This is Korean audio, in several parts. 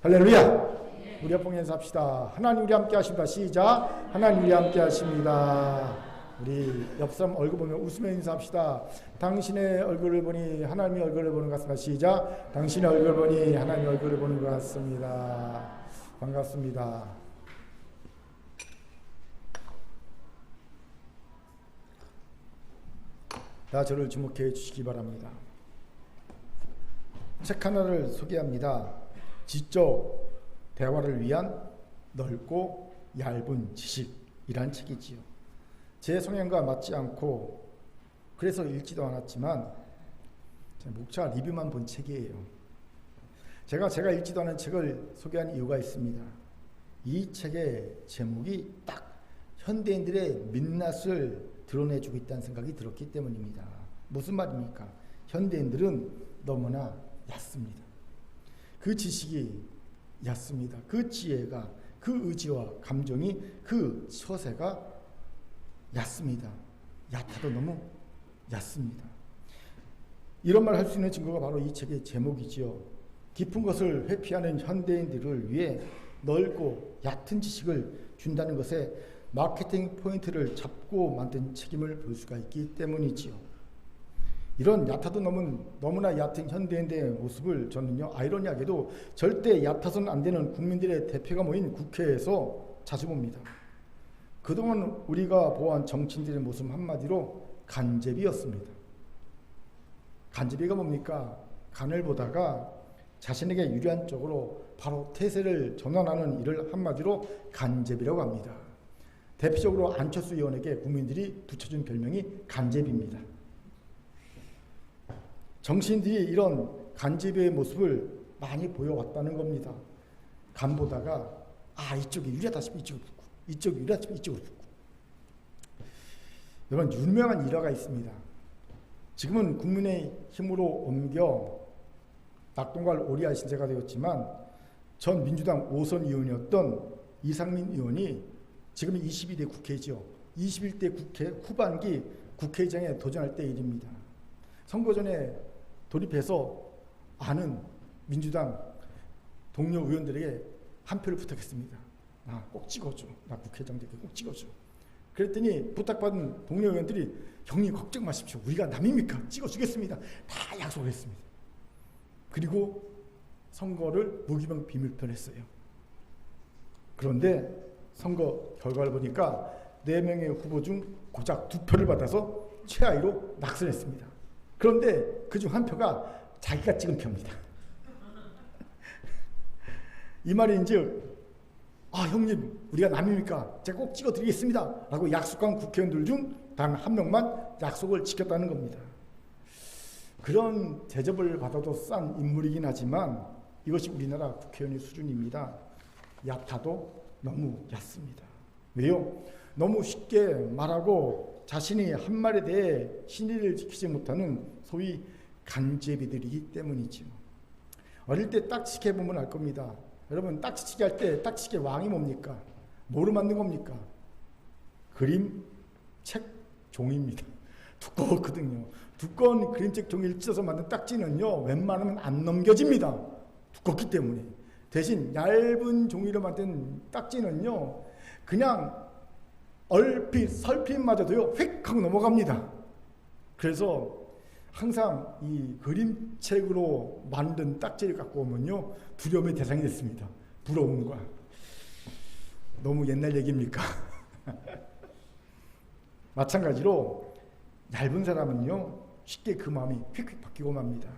할렐루야. 우리 합봉 연습합시다. 하나님 우리 함께 하십니다. 시작. 하나님 우리 함께 하십니다. 우리 옆 사람 얼굴 보면 웃으며 인사합시다. 당신의 얼굴을 보니 하나님의 얼굴을 보는 것 같습니다. 시작. 당신의 얼굴을 보니 하나님의 얼굴을 보는 것 같습니다. 반갑습니다. 다 저를 주목해 주시기 바랍니다. 책 하나를 소개합니다. 지적 대화를 위한 넓고 얇은 지식이란 책이지요. 제 성향과 맞지 않고 그래서 읽지도 않았지만 목차 리뷰만 본 책이에요. 제가 읽지도 않은 책을 소개한 이유가 있습니다. 이 책의 제목이 딱 현대인들의 민낯을 드러내주고 있다는 생각이 들었기 때문입니다. 무슨 말입니까? 현대인들은 너무나 얕습니다. 그 지식이 얕습니다. 그 지혜가, 그 의지와 감정이, 그 처세가 얕습니다. 얕아도 너무 얕습니다. 이런 말 할 수 있는 증거가 바로 이 책의 제목이지요. 깊은 것을 회피하는 현대인들을 위해 넓고 얕은 지식을 준다는 것에 마케팅 포인트를 잡고 만든 책임을 볼 수가 있기 때문이지요. 이런 얕아도 너무나 얕은 현대인의 모습을 저는요, 아이러니하게도 절대 얕아서는 안 되는 국민들의 대표가 모인 국회에서 자주 봅니다. 그동안 우리가 보아한 정치인들의 모습 한마디로 간제비였습니다. 간제비가 뭡니까? 간을 보다가 자신에게 유리한 쪽으로 바로 태세를 전환하는 일을 한마디로 간제비라고 합니다. 대표적으로 안철수 의원에게 국민들이 붙여준 별명이 간제비입니다. 정치인들이 이런 간제비의 모습을 많이 보여왔다는 겁니다. 간 보다가 이쪽이 유리하다 싶으면 이쪽으로 붙고, 이쪽이 유리하다 싶으면 이쪽으로 붙고. 여러분, 유명한 일화가 있습니다. 지금은 국민의힘으로 옮겨 낙동강 오리알 신세가 되었지만 전 민주당 5선 의원이었던 이상민 의원이 지금 22대 국회죠. 21대 국회 후반기 국회의장에 도전할 때 일입니다. 선거 전에 돌입해서 아는 민주당 동료 의원들에게 한 표를 부탁했습니다. 나 꼭 찍어줘. 나 국회의장 되게 꼭 찍어줘. 그랬더니 부탁받은 동료 의원들이 형님 걱정 마십시오. 우리가 남입니까? 찍어주겠습니다. 다 약속을 했습니다. 그리고 선거를 무기명 비밀표를 했어요. 그런데 선거 결과를 보니까 4명의 후보 중 고작 2표를 받아서 최하위로 낙선했습니다. 그런데 그중 한 표가 자기가 찍은 표입니다. 이 말인즉 형님 우리가 남입니까? 제가 꼭 찍어드리겠습니다 라고 약속한 국회의원들 중 단 한 명만 약속을 지켰다는 겁니다. 그런 대접을 받아도 싼 인물이긴 하지만 이것이 우리나라 국회의원의 수준입니다. 얕아도 너무 얕습니다. 왜요? 너무 쉽게 말하고 자신이 한 말에 대해 신의를 지키지 못하는 소위 간제비들이기 때문이죠. 어릴 때 딱지치기 해보면 알 겁니다. 여러분 딱지치기 할 때 딱지치기 왕이 뭡니까? 뭐로 만든 겁니까? 그림, 책, 종이입니다. 두꺼웠거든요. 두꺼운 그림책 종이를 찢어서 만든 딱지는요 웬만하면 안 넘겨집니다. 두껍기 때문에. 대신 얇은 종이로 만든 딱지는요 그냥 얼핏 설핏마저도요 휙 하고 넘어갑니다. 그래서 항상 이 그림책으로 만든 딱지를 갖고 오면요 두려움의 대상이 됐습니다. 부러움과. 너무 옛날 얘기입니까? 마찬가지로 얇은 사람은요 쉽게 그 마음이 휙휙 바뀌고 맙니다.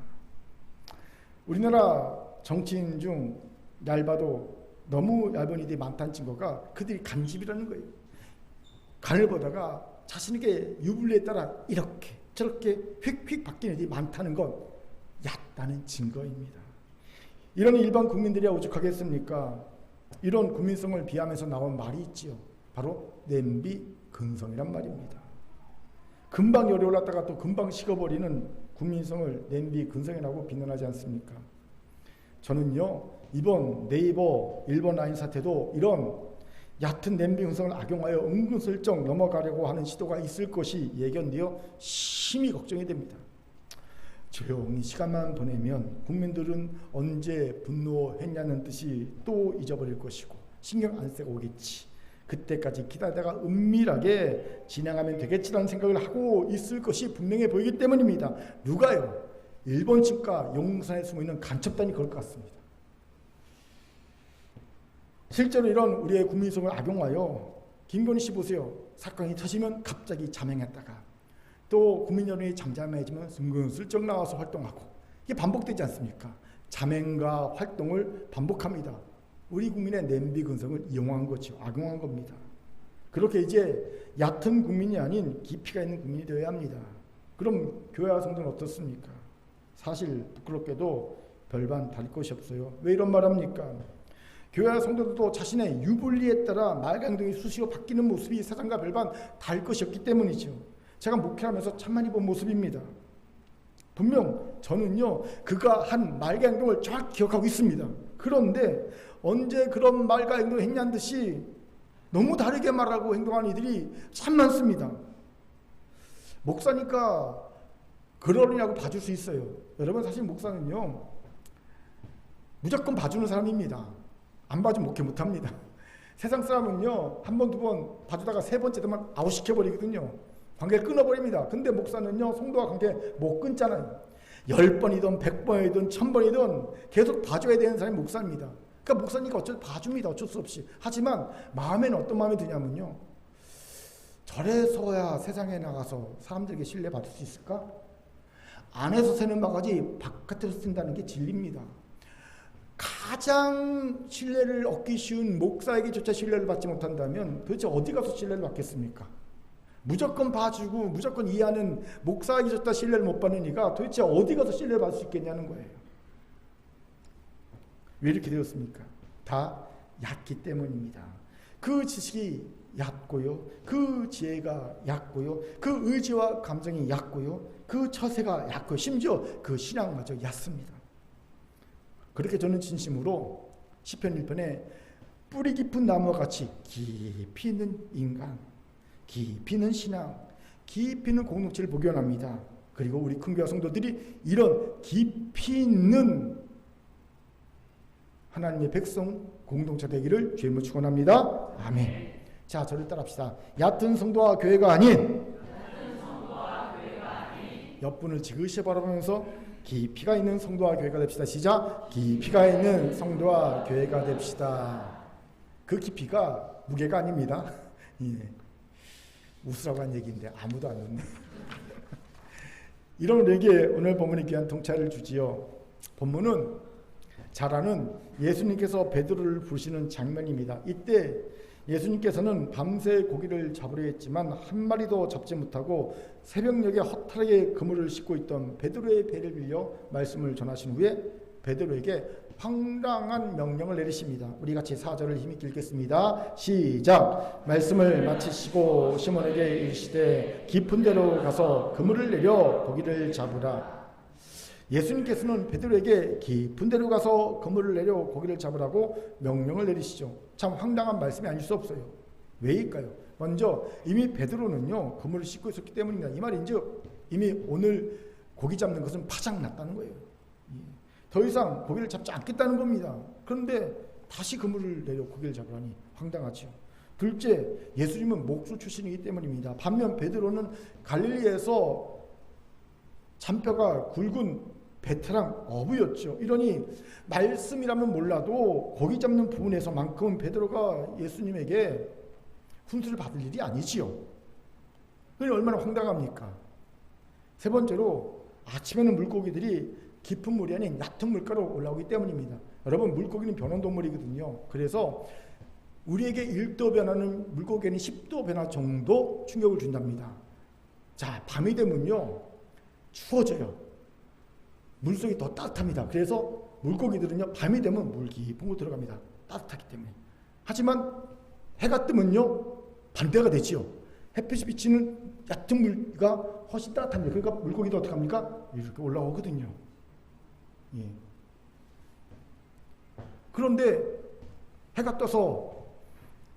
우리나라 정치인 중 얇아도 너무 얇은 이들이 많다는 증거가 그들이 간집이라는 거예요. 간을 보다가 자신에게 유불리에 따라 이렇게 저렇게 휙휙 바뀌는 일이 많다는 건 얕다는 증거입니다. 이런 일반 국민들이야 오죽하겠습니까? 이런 국민성을 비하면서 나온 말이 있지요. 바로 냄비 근성이란 말입니다. 금방 열이 올랐다가 또 금방 식어버리는 국민성을 냄비 근성이라고 비난하지 않습니까? 저는요 이번 네이버 일본 라인 사태도 이런 얕은 냄비 근성을 악용하여 은근슬쩍 넘어가려고 하는 시도가 있을 것이 예견되어 심히 걱정이 됩니다. 조용히 시간만 보내면 국민들은 언제 분노했냐는 듯이 또 잊어버릴 것이고 신경 안 쓰고 오겠지. 그때까지 기다리다가 은밀하게 진행하면 되겠지라는 생각을 하고 있을 것이 분명해 보이기 때문입니다. 누가요? 일본 측과 용산에 숨어있는 간첩단이 그럴 것 같습니다. 실제로 이런 우리의 국민성을 악용하여 김건희 씨 보세요. 사건이 터지면 갑자기 자명했다가 또 국민 여론이 잠잠해지면 은근슬쩍 나와서 활동하고 이게 반복되지 않습니까? 자맹과 활동을 반복합니다. 우리 국민의 냄비 근성을 이용한 거죠. 악용한 겁니다. 그렇게 이제 얕은 국민이 아닌 깊이가 있는 국민이 되어야 합니다. 그럼 교회와 성도는 어떻습니까? 사실 부끄럽게도 별반 다를 것이 없어요. 왜 이런 말 합니까? 교회와 성도들도 자신의 유불리에 따라 말과 행동이 수시로 바뀌는 모습이 세상과 별반 다를 것이 없기 때문이죠. 제가 목회하면서 참많이 본 모습입니다. 분명 저는요 그가 한 말과 행동을 정확히 기억하고 있습니다. 그런데 언제 그런 말과 행동을 했냐는 듯이 너무 다르게 말하고 행동하는 이들이 참 많습니다. 목사니까 그러느냐고 봐줄 수 있어요. 여러분 사실 목사는요 무조건 봐주는 사람입니다. 안 봐주면 목회 못합니다. 세상 사람은요 한 번, 두 번 봐주다가 세 번째 되면 아웃시켜버리거든요. 관계를 끊어버립니다. 근데 목사는요 성도와 관계 못 끊잖아요. 10번이든 100번이든 1000번이든 계속 봐줘야 되는 사람이 목사입니다. 그러니까 목사니까 봐줍니다. 어쩔 수 없이. 하지만 마음에는 어떤 마음이 드냐면요, 저래서야 세상에 나가서 사람들에게 신뢰받을 수 있을까? 안에서 새는 바가지 바깥에서 쓴다는 게 진리입니다. 가장 신뢰를 얻기 쉬운 목사에게조차 신뢰를 받지 못한다면 도대체 어디 가서 신뢰를 받겠습니까? 무조건 봐주고 무조건 이해하는 목사에게조차 신뢰를 못 받는 이가 도대체 어디 가서 신뢰를 받을 수 있겠냐는 거예요. 왜 이렇게 되었습니까? 다 얕기 때문입니다. 그 지식이 얕고요, 그 지혜가 얕고요, 그 의지와 감정이 얕고요, 그 처세가 얕고요, 심지어 그 신앙마저 얕습니다. 그렇게 저는 진심으로 시편 1편에 뿌리 깊은 나무와 같이 깊이 있는 인간, 깊이 있는 신앙, 깊이 있는 공동체를 보기 원합니다. 그리고 우리 큰교회 성도들이 이런 깊이 있는 하나님의 백성 공동체 되기를 주님으로 축원합니다. 아멘. 자, 저를 따라합시다. 얕은 성도와 교회가 아닌 옆분을 지그시 바라보면서 깊이가 있는 성도와 교회가 됩시다. 시작. 깊이가 있는 성도와 교회가 됩시다. 그 깊이가 무게가 아닙니다. 예. 웃으라고 한 얘기인데 아무도 안 웃네. 이런 우리에게 오늘 본문이 귀한 통찰을 주지요. 본문은 잘 아는 예수님께서 베드로를 부르시는 장면입니다. 이때 예수님께서는 밤새 고기를 잡으려 했지만 한 마리도 잡지 못하고 새벽녘에 허탈하게 그물을 싣고 있던 베드로의 배를 빌려 말씀을 전하신 후에 베드로에게 황당한 명령을 내리십니다. 우리 같이 4절을 힘있게 읽겠습니다. 시작. 말씀을 마치시고 시몬에게 이르시되 깊은 데로 가서 그물을 내려 고기를 잡으라. 예수님께서는 베드로에게 깊은 데로 가서 그물을 내려 고기를 잡으라고 명령을 내리시죠. 참 황당한 말씀이 아닐 수 없어요. 왜일까요? 먼저 이미 베드로는요 그물을 싣고 있었기 때문입니다. 이 말인즉 이미 오늘 고기 잡는 것은 파장났다는 거예요. 더 이상 고기를 잡지 않겠다는 겁니다. 그런데 다시 그물을 내려 고기를 잡으라니 황당하죠. 둘째, 예수님은 목수 출신이기 때문입니다. 반면 베드로는 갈릴리에서 잔뼈가 굵은 베테랑 어부였죠. 이러니 말씀이라면 몰라도 고기 잡는 부분에서만큼은 베드로가 예수님에게 훈수를 받을 일이 아니지요. 그게 얼마나 황당합니까? 세 번째로 아침에는 물고기들이 깊은 물이 아닌 얕은 물가로 올라오기 때문입니다. 여러분, 물고기는 변온동물이거든요. 그래서 우리에게 1도 변화는 물고기에는 10도 변화 정도 충격을 준답니다. 자, 밤이 되면요 추워져요. 물속이 더 따뜻합니다. 그래서 물고기들은요 밤이 되면 물 깊은 곳 들어갑니다. 따뜻하기 때문에. 하지만 해가 뜨면요 반대가 되지요. 햇빛이 비치는 얕은 물가 훨씬 따뜻합니다. 그러니까 물고기도 어떻게 합니까? 이렇게 올라오거든요. 예. 그런데 해가 떠서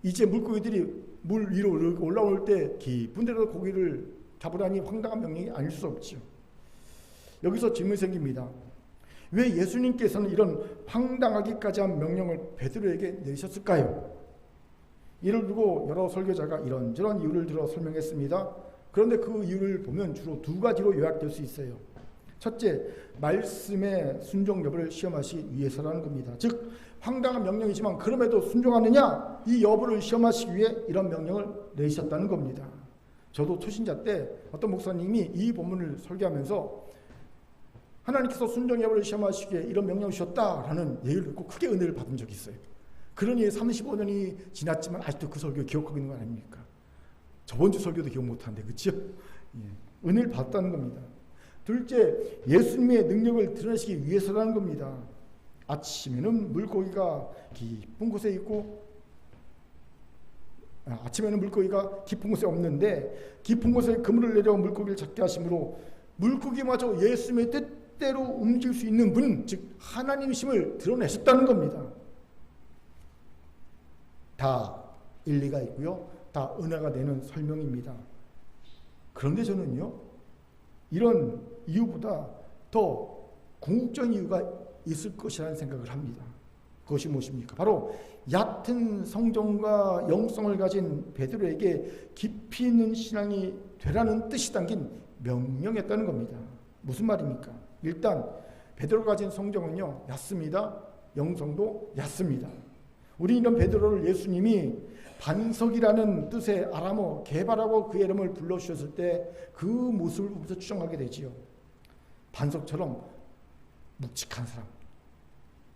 이제 물고기들이 물 위로 올라올 때 깊은 데로 고기를 잡으라니 황당한 명령이 아닐 수 없지요. 여기서 질문이 생깁니다. 왜 예수님께서는 이런 황당하기까지 한 명령을 베드로에게 내리셨을까요? 이를 두고 여러 설교자가 이런저런 이유를 들어 설명했습니다. 그런데 그 이유를 보면 주로 두 가지로 요약될 수 있어요. 첫째, 말씀의 순종 여부를 시험하시기 위해서라는 겁니다. 즉 황당한 명령이지만 그럼에도 순종하느냐, 이 여부를 시험하시기 위해 이런 명령을 내리셨다는 겁니다. 저도 초신자 때 어떤 목사님이 이 본문을 설교하면서 하나님께서 순종 여부를 시험하시기에 이런 명령을 주셨다라는 얘기를 듣고 크게 은혜를 받은 적이 있어요. 그러니 35년이 지났지만 아직도 그 설교 기억하고 있는 거 아닙니까? 저번 주 설교도 기억 못하는데, 그렇죠? 예, 은혜를 받았다는 겁니다. 둘째, 예수님의 능력을 드러내시기 위해서라는 겁니다. 아침에는 물고기가 깊은 곳에 있고, 아침에는 물고기가 깊은 곳에 없는데 깊은 곳에 그물을 내려 물고기를 잡게 하심으로 물고기마저 예수님의 뜻대로 움직일 수 있는 분, 즉 하나님이심을 드러내셨다는 겁니다. 다 일리가 있고요, 다 은혜가 되는 설명입니다. 그런데 저는요, 이런 이유보다 더 궁극적인 이유가 있을 것이라는 생각을 합니다. 그것이 무엇입니까? 바로 얕은 성정과 영성을 가진 베드로에게 깊이 있는 신앙이 되라는 뜻이 담긴 명령이었다는 겁니다. 무슨 말입니까? 일단 베드로가 가진 성정은요, 얕습니다. 영성도 얕습니다. 우리 이런 베드로를 예수님이 반석이라는 뜻의 아람어 게바라고 그의 이름을 불러주셨을 때 그 모습을 보면서 추정하게 되지요. 반석처럼 묵직한 사람,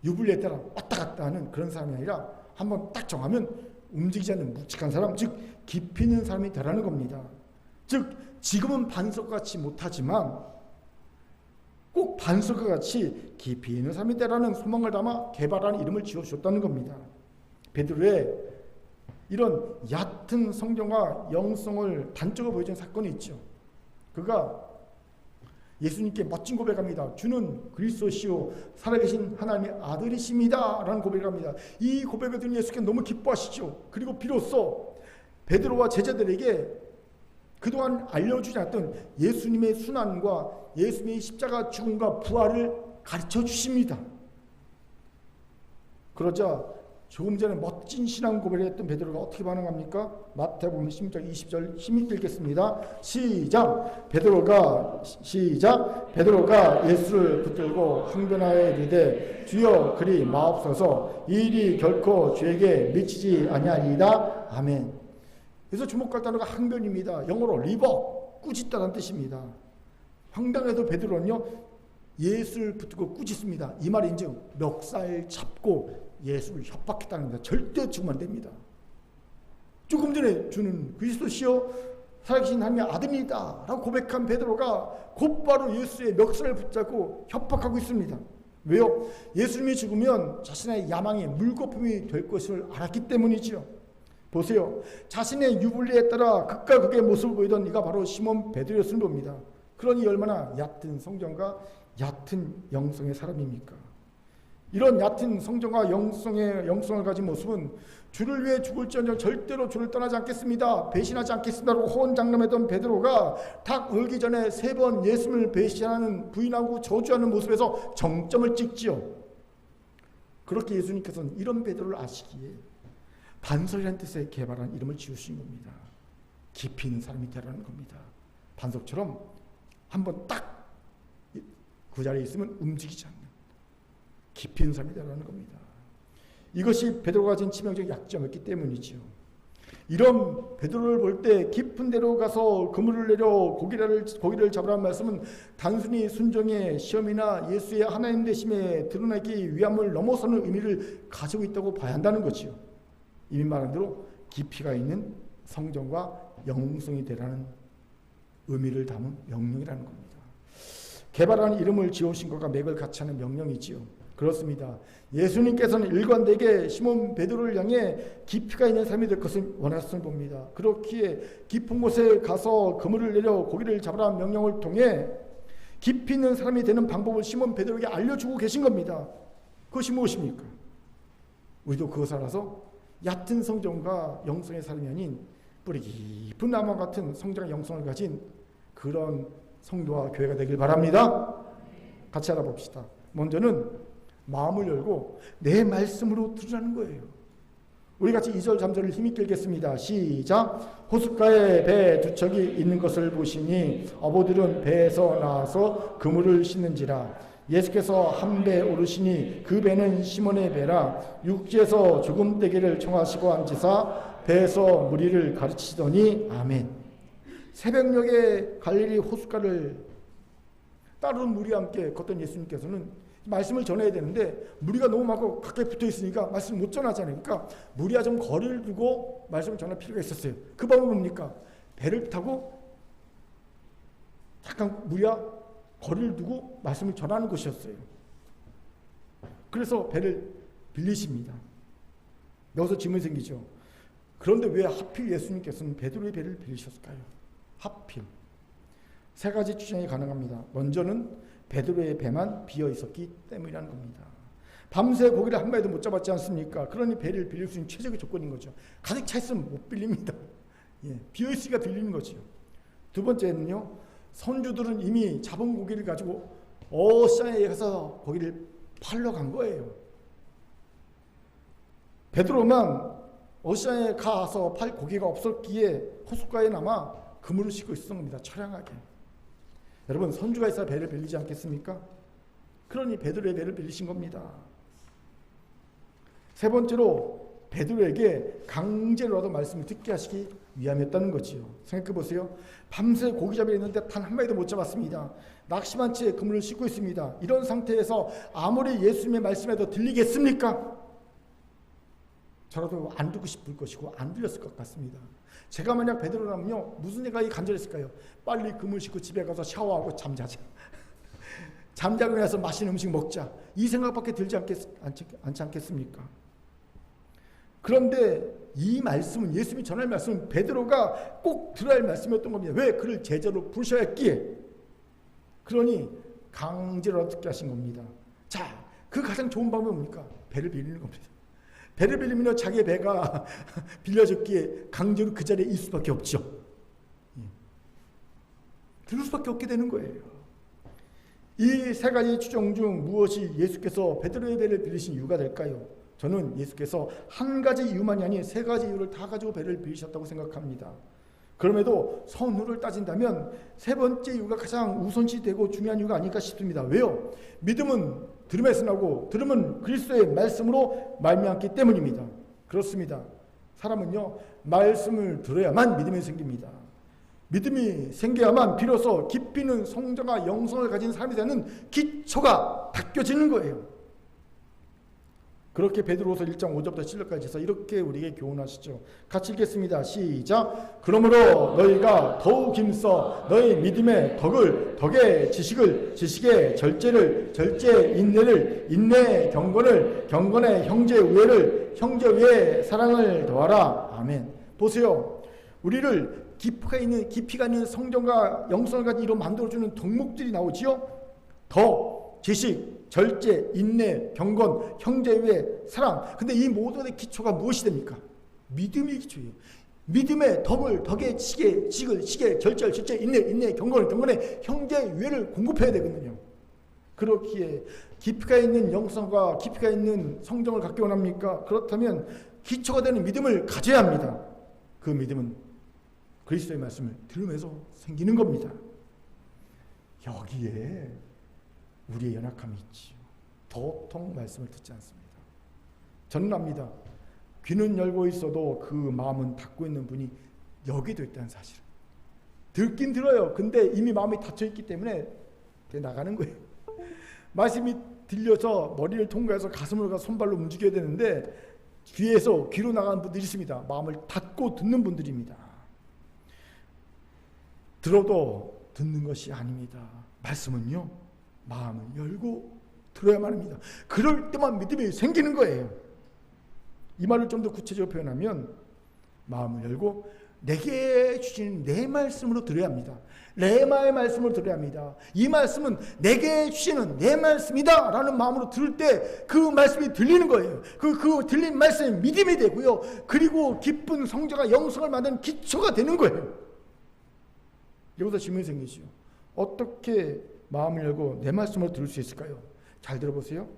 유불리에 따라 왔다 갔다 하는 그런 사람이 아니라 한번 딱 정하면 움직이지 않는 묵직한 사람, 즉 깊이 있는 사람이 되라는 겁니다. 즉 지금은 반석같이 못하지만 꼭 반석과 같이 깊이 있는 사람이 되라는 소망을 담아 게바라는 이름을 지어주셨다는 겁니다. 베드로의 이런 얕은 성정과 영성을 단적으로 보여준 사건이 있죠. 그가 예수님께 멋진 고백합니다. 주는 그리스도시요 살아계신 하나님의 아들이십니다 라는 고백을 합니다. 이 고백을 들은 예수께서 너무 기뻐하시죠. 그리고 비로소 베드로와 제자들에게 그동안 알려주지 않았던 예수님의 순환과 예수님의 십자가 죽음과 부활을 가르쳐 주십니다. 그러자 조금 전에 멋진 신앙 고백을 했던 베드로가 어떻게 반응합니까? 마태복음 16장 20절 힘있게 읽겠습니다. 시작! 베드로가 예수를 붙들고 항변하여 이르되 주여 그리 마옵소서, 이 일이 결코 주에게 미치지 아니하리이다. 아멘. 그래서 주목할 단어가 항변입니다. 영어로 리버, 꾸짖다는 뜻입니다. 황당해도 베드로는요, 예수를 붙들고 꾸짖습니다. 이 말인즉 멱살 잡고 예수를 협박했다는 겁니다. 절대 죽으면 안 됩니다. 조금 전에 주는 그리스도시요 살아계신 하나님의 아들이다 라고 고백한 베드로가 곧바로 예수의 멱살을 붙잡고 협박하고 있습니다. 왜요? 예수님이 죽으면 자신의 야망이 물거품이 될 것을 알았기 때문이죠. 보세요. 자신의 유불리에 따라 극과 극의 모습을 보이던 이가 바로 시몬 베드로였을 봅니다. 그러니 얼마나 얕은 성정과 얕은 영성의 사람입니까? 이런 얕은 성정과 영성을 가진 모습은 주를 위해 죽을지언정 절대로 주를 떠나지 않겠습니다, 배신하지 않겠습니다라고 호언장담했던 베드로가 닭 울기 전에 3번 예수님을 배신하는, 부인하고 저주하는 모습에서 정점을 찍지요. 그렇게 예수님께서는 이런 베드로를 아시기에 반석이라는 뜻의 개발한 이름을 지으신 겁니다. 깊이 있는 사람이 되라는 겁니다. 반석처럼 한번 딱 그 자리에 있으면 움직이지 않는 깊이 있는 사람이 되라는 겁니다. 이것이 베드로가 가진 치명적 약점이었기 때문이죠. 이런 베드로를 볼 때 깊은 데로 가서 그물을 내려 고기를 잡으라는 말씀은 단순히 순종의 시험이나 예수의 하나님 되심에 드러내기 위함을 넘어서는 의미를 가지고 있다고 봐야 한다는 거죠. 이미 말한 대로 깊이가 있는 성정과 영성이 되라는 의미를 담은 명령이라는 겁니다. 개발하는 이름을 지으신 것과 맥을 같이 하는 명령이지요. 그렇습니다. 예수님께서는 일관되게 시몬 베드로를 향해 깊이가 있는 삶이 될 것을 원하셨을 봅니다. 그렇기에 깊은 곳에 가서 그물을 내려 고기를 잡으라는 명령을 통해 깊이 있는 사람이 되는 방법을 시몬 베드로에게 알려주고 계신 겁니다. 그것이 무엇입니까? 우리도 그것을 알아서 얕은 성정과 영성의 사람이 아닌 뿌리 깊은 나무와 같은 성장의 영성을 가진 그런 성도와 교회가 되길 바랍니다. 같이 알아봅시다. 먼저는 마음을 열고 내 말씀으로 들으라는 거예요. 우리 같이 2절 3절을 힘있게 읽겠습니다. 시작. 호숫가에 배 두 척이 있는 것을 보시니 어부들은 배에서 나와서 그물을 싣는지라. 예수께서 한 배 오르시니 그 배는 시몬의 배라. 육지에서 조금 떼기를 청하시고 앉으사 배에서 무리를 가르치시더니 아멘. 새벽녘에 갈릴리 호숫가를 따르는 무리와 함께 걷던 예수님께서는 말씀을 전해야 되는데 무리가 너무 많고 가까이 붙어 있으니까 말씀을 못 전하잖아요. 그러니까 무리와 좀 거리를 두고 말씀을 전할 필요가 있었어요. 그 방법은 뭡니까? 배를 타고 잠깐 무리와 거리를 두고 말씀을 전하는 것이었어요. 그래서 배를 빌리십니다. 여기서 질문이 생기죠. 그런데 왜 하필 예수님께서는 베드로의 배를 빌리셨을까요? 하필. 세 가지 추정이 가능합니다. 먼저는 베드로의 배만 비어 있었기 때문이라는 겁니다. 밤새 고기를 한 마리도 못 잡았지 않습니까? 그러니 배를 빌릴 수 있는 최적의 조건인 거죠. 가득 차 있으면 못 빌립니다. 비어 있으니까 빌리는 거죠. 두 번째는요, 선주들은 이미 잡은 고기를 가지고 어시장에 가서 고기를 팔러 간 거예요. 베드로만 어시장에 가서 팔 고기가 없었기에 호숫가에 남아 그물을 싣고 있었던 겁니다. 처량하게. 여러분, 선주가 있어야 배를 빌리지 않겠습니까? 그러니 베드로의 배를 빌리신 겁니다. 세 번째로 베드로에게 강제로라도 말씀을 듣게 하시기 위함이었다는 거지요. 생각해 보세요. 밤새 고기잡이를 했는데 단 한 마리도 못 잡았습니다. 낙심한 채 그물을 싣고 있습니다. 이런 상태에서 아무리 예수님의 말씀에도 들리겠습니까? 저라도 안 듣고 싶을 것이고 안 들렸을 것 같습니다. 제가 만약 베드로라면요, 무슨 생각이 간절했을까요? 빨리 그물 싣고 집에 가서 샤워하고 잠자자. 잠자고 나서 맛있는 음식 먹자. 이 생각밖에 들지 않지 않겠습니까? 그런데 이 말씀은, 예수님이 전할 말씀은 베드로가 꼭 들어야 할 말씀이었던 겁니다. 왜? 그를 제자로 부르셔야 했기에. 그러니 강제로 듣게 하신 겁니다. 자, 그 가장 좋은 방법은 뭡니까? 배를 빌리는 겁니다. 배를 빌리면 자기의 배가 빌려졌기에 강제로 그 자리에 있을 수밖에 없죠. 들을 수밖에 없게 되는 거예요. 이 세 가지 추정 중 무엇이 예수께서 베드로의 배를 빌리신 이유가 될까요? 저는 예수께서 한 가지 이유만이 아닌 세 가지 이유를 다 가지고 배를 빌리셨다고 생각합니다. 그럼에도 선후를 따진다면 세 번째 이유가 가장 우선시되고 중요한 이유가 아닐까 싶습니다. 왜요? 믿음은 들음에서 나고 들음은 그리스도의 말씀으로 말미암기 때문입니다. 그렇습니다. 사람은요, 말씀을 들어야만 믿음이 생깁니다. 믿음이 생겨야만 비로소 깊이 있는 성장과 영성을 가진 사람이 되는 기초가 닦여지는 거예요. 그렇게 베드로후서 1장 5절부터 7절까지 해서 이렇게 우리에게 교훈하시죠. 같이 읽겠습니다. 시작. 그러므로 너희가 더욱 힘써 너희 믿음의 덕의 지식을, 지식의 절제를, 절제의 인내를, 인내의 경건을, 경건의 형제 우애를, 형제 우애의 사랑을 더하라. 아멘. 보세요. 우리를 깊이가 있는 성정과 영성을 가진 이로 만들어주는 덕목들이 나오지요. 더, 지식, 절제, 인내, 경건, 형제의 사랑. 근데 이 모든의 기초가 무엇이 됩니까? 믿음이 기초예요. 믿음의 덕의 지식을, 절제, 인내, 경건의 형제의 공급해야 되거든요. 그렇기에 깊이가 있는 영성과 깊이가 있는 성정을 갖기 원합니까? 그렇다면 기초가 되는 믿음을 가져야 합니다. 그 믿음은 그리스도의 말씀을 들으면서 생기는 겁니다. 여기에 우리의 연약함이 있지요. 도통 말씀을 듣지 않습니다. 저는 압니다. 귀는 열고 있어도 그 마음은 닫고 있는 분이 여기도 있다는 사실을. 듣긴 들어요. 근데 이미 마음이 닫혀있기 때문에 나가는 거예요. 말씀이 들려서 머리를 통과해서 가슴으로 가서 손발로 움직여야 되는데 귀로 나가는 분들이 있습니다. 마음을 닫고 듣는 분들입니다. 들어도 듣는 것이 아닙니다. 말씀은요, 마음을 열고 들어야만 합니다. 그럴 때만 믿음이 생기는 거예요. 이 말을 좀 더 구체적으로 표현하면 마음을 열고 내게 주신 내 말씀으로 들어야 합니다. 레마의 말씀을 들어야 합니다. 이 말씀은 내게 주시는 내 말씀이다 라는 마음으로 들을 때 그 말씀이 들리는 거예요. 그 들린 말씀이 믿음이 되고요. 그리고 기쁜 성자가 영성을 만드는 기초가 되는 거예요. 여기서 질문이 생기죠. 어떻게 마음을 열고 내 말씀을 들을 수 있을까요? 잘 들어보세요.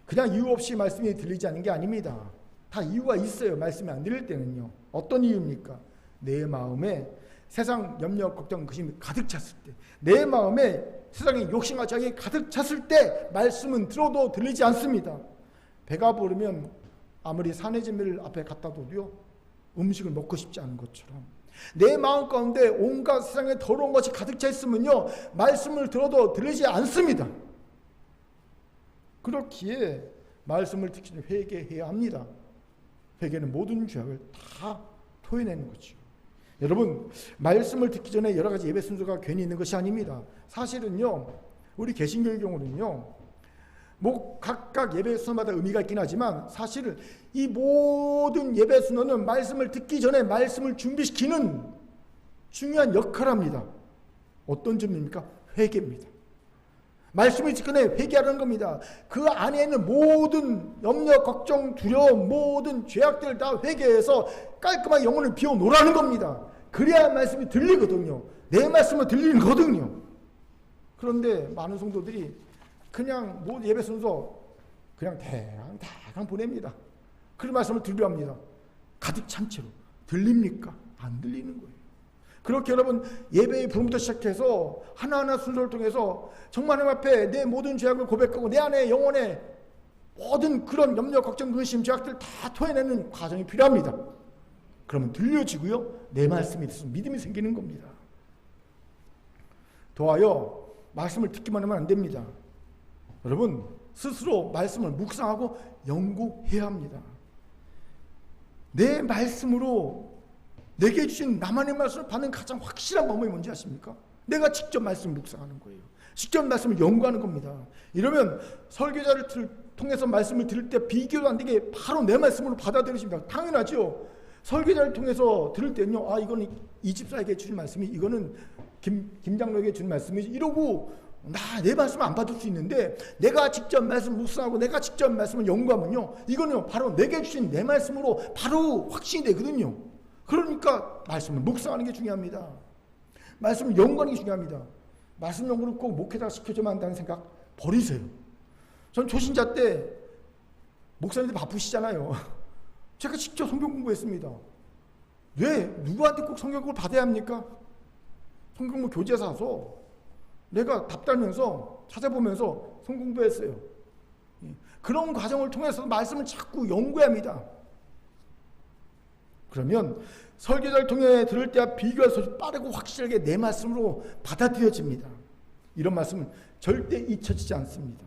그냥 이유 없이 말씀이 들리지 않는 게 아닙니다. 다 이유가 있어요. 말씀이 안 들릴 때는요. 어떤 이유입니까? 내 마음에 세상 염려, 걱정, 근심이 가득 찼을 때, 내 마음에 세상의 욕심과 자격이 가득 찼을 때 말씀은 들어도 들리지 않습니다. 배가 부르면 아무리 산해진미를 앞에 갖다 둬도요, 음식을 먹고 싶지 않은 것처럼 내 마음 가운데 온갖 세상의 더러운 것이 가득 차 있으면요, 말씀을 들어도 들리지 않습니다. 그렇기에 말씀을 듣기 전에 회개해야 합니다. 회개는 모든 죄악을 다 토해내는 거죠. 여러분, 말씀을 듣기 전에 여러 가지 예배 순서가 괜히 있는 것이 아닙니다. 사실은요, 우리 개신교의 경우는요, 뭐 각각 예배 순서마다 의미가 있긴 하지만 사실은 이 모든 예배 순서는 말씀을 듣기 전에 말씀을 준비시키는 중요한 역할을 합니다. 어떤 점입니까? 회개입니다. 말씀을 듣기 전에 회개하는 겁니다. 그 안에 있는 모든 염려, 걱정, 두려움, 모든 죄악들을 다 회개해서 깔끔하게 영혼을 비워놓으라는 겁니다. 그래야 말씀이 들리거든요. 내 말씀은 들리는 거거든요. 그런데 많은 성도들이 그냥 뭐 예배 순서 그냥 대강 보냅니다. 그런 말씀을 들으려 합니다. 가득 찬 채로. 들립니까? 안 들리는 거예요. 그렇게 여러분, 예배의 부름부터 시작해서 하나하나 순서를 통해서 정말 하나님 앞에 내 모든 죄악을 고백하고 내 안에 영혼에 모든 그런 염려, 걱정, 근심, 죄악들 다 토해내는 과정이 필요합니다. 그러면 들려지고요, 내 말씀에 대해서 믿음이 생기는 겁니다. 도하여 말씀을 듣기만 하면 안 됩니다. 여러분, 스스로 말씀을 묵상하고 연구해야 합니다. 내 말씀으로 내게 주신 나만의 말씀을 받는 가장 확실한 방법이 뭔지 아십니까? 내가 직접 말씀을 묵상하는 거예요. 직접 말씀을 연구하는 겁니다. 이러면 설교자를 통해서 말씀을 들을 때 비교도 안 되게 바로 내 말씀으로 받아들이십니다. 당연하죠. 설교자를 통해서 들을 때는요, 아, 이거는 이 집사에게 주신 말씀이, 이거는 김장로에게 준 말씀이지, 이러고 내 말씀을 안 받을 수 있는데, 내가 직접 말씀 묵상하고 내가 직접 말씀을 연구하면요, 이거는 바로 내게 주신 내 말씀으로 바로 확신이 되거든요. 그러니까 말씀을 묵상하는 게 중요합니다. 말씀을 연구하는 게 중요합니다. 말씀 연구를 꼭 목회자가 시켜줘야만 한다는 생각 버리세요. 전 초신자 때 목사님들 바쁘시잖아요. 제가 직접 성경 공부했습니다. 왜? 누구한테 꼭 성경 공부를 받아야 합니까? 성경 공부 교재 사서 내가 답 달면서 찾아보면서 성경 공부했어요. 그런 과정을 통해서 말씀을 자꾸 연구해야 합니다. 그러면 설교자를 통해 들을 때와 비교해서 빠르고 확실하게 내 말씀으로 받아들여집니다. 이런 말씀은 절대 잊혀지지 않습니다.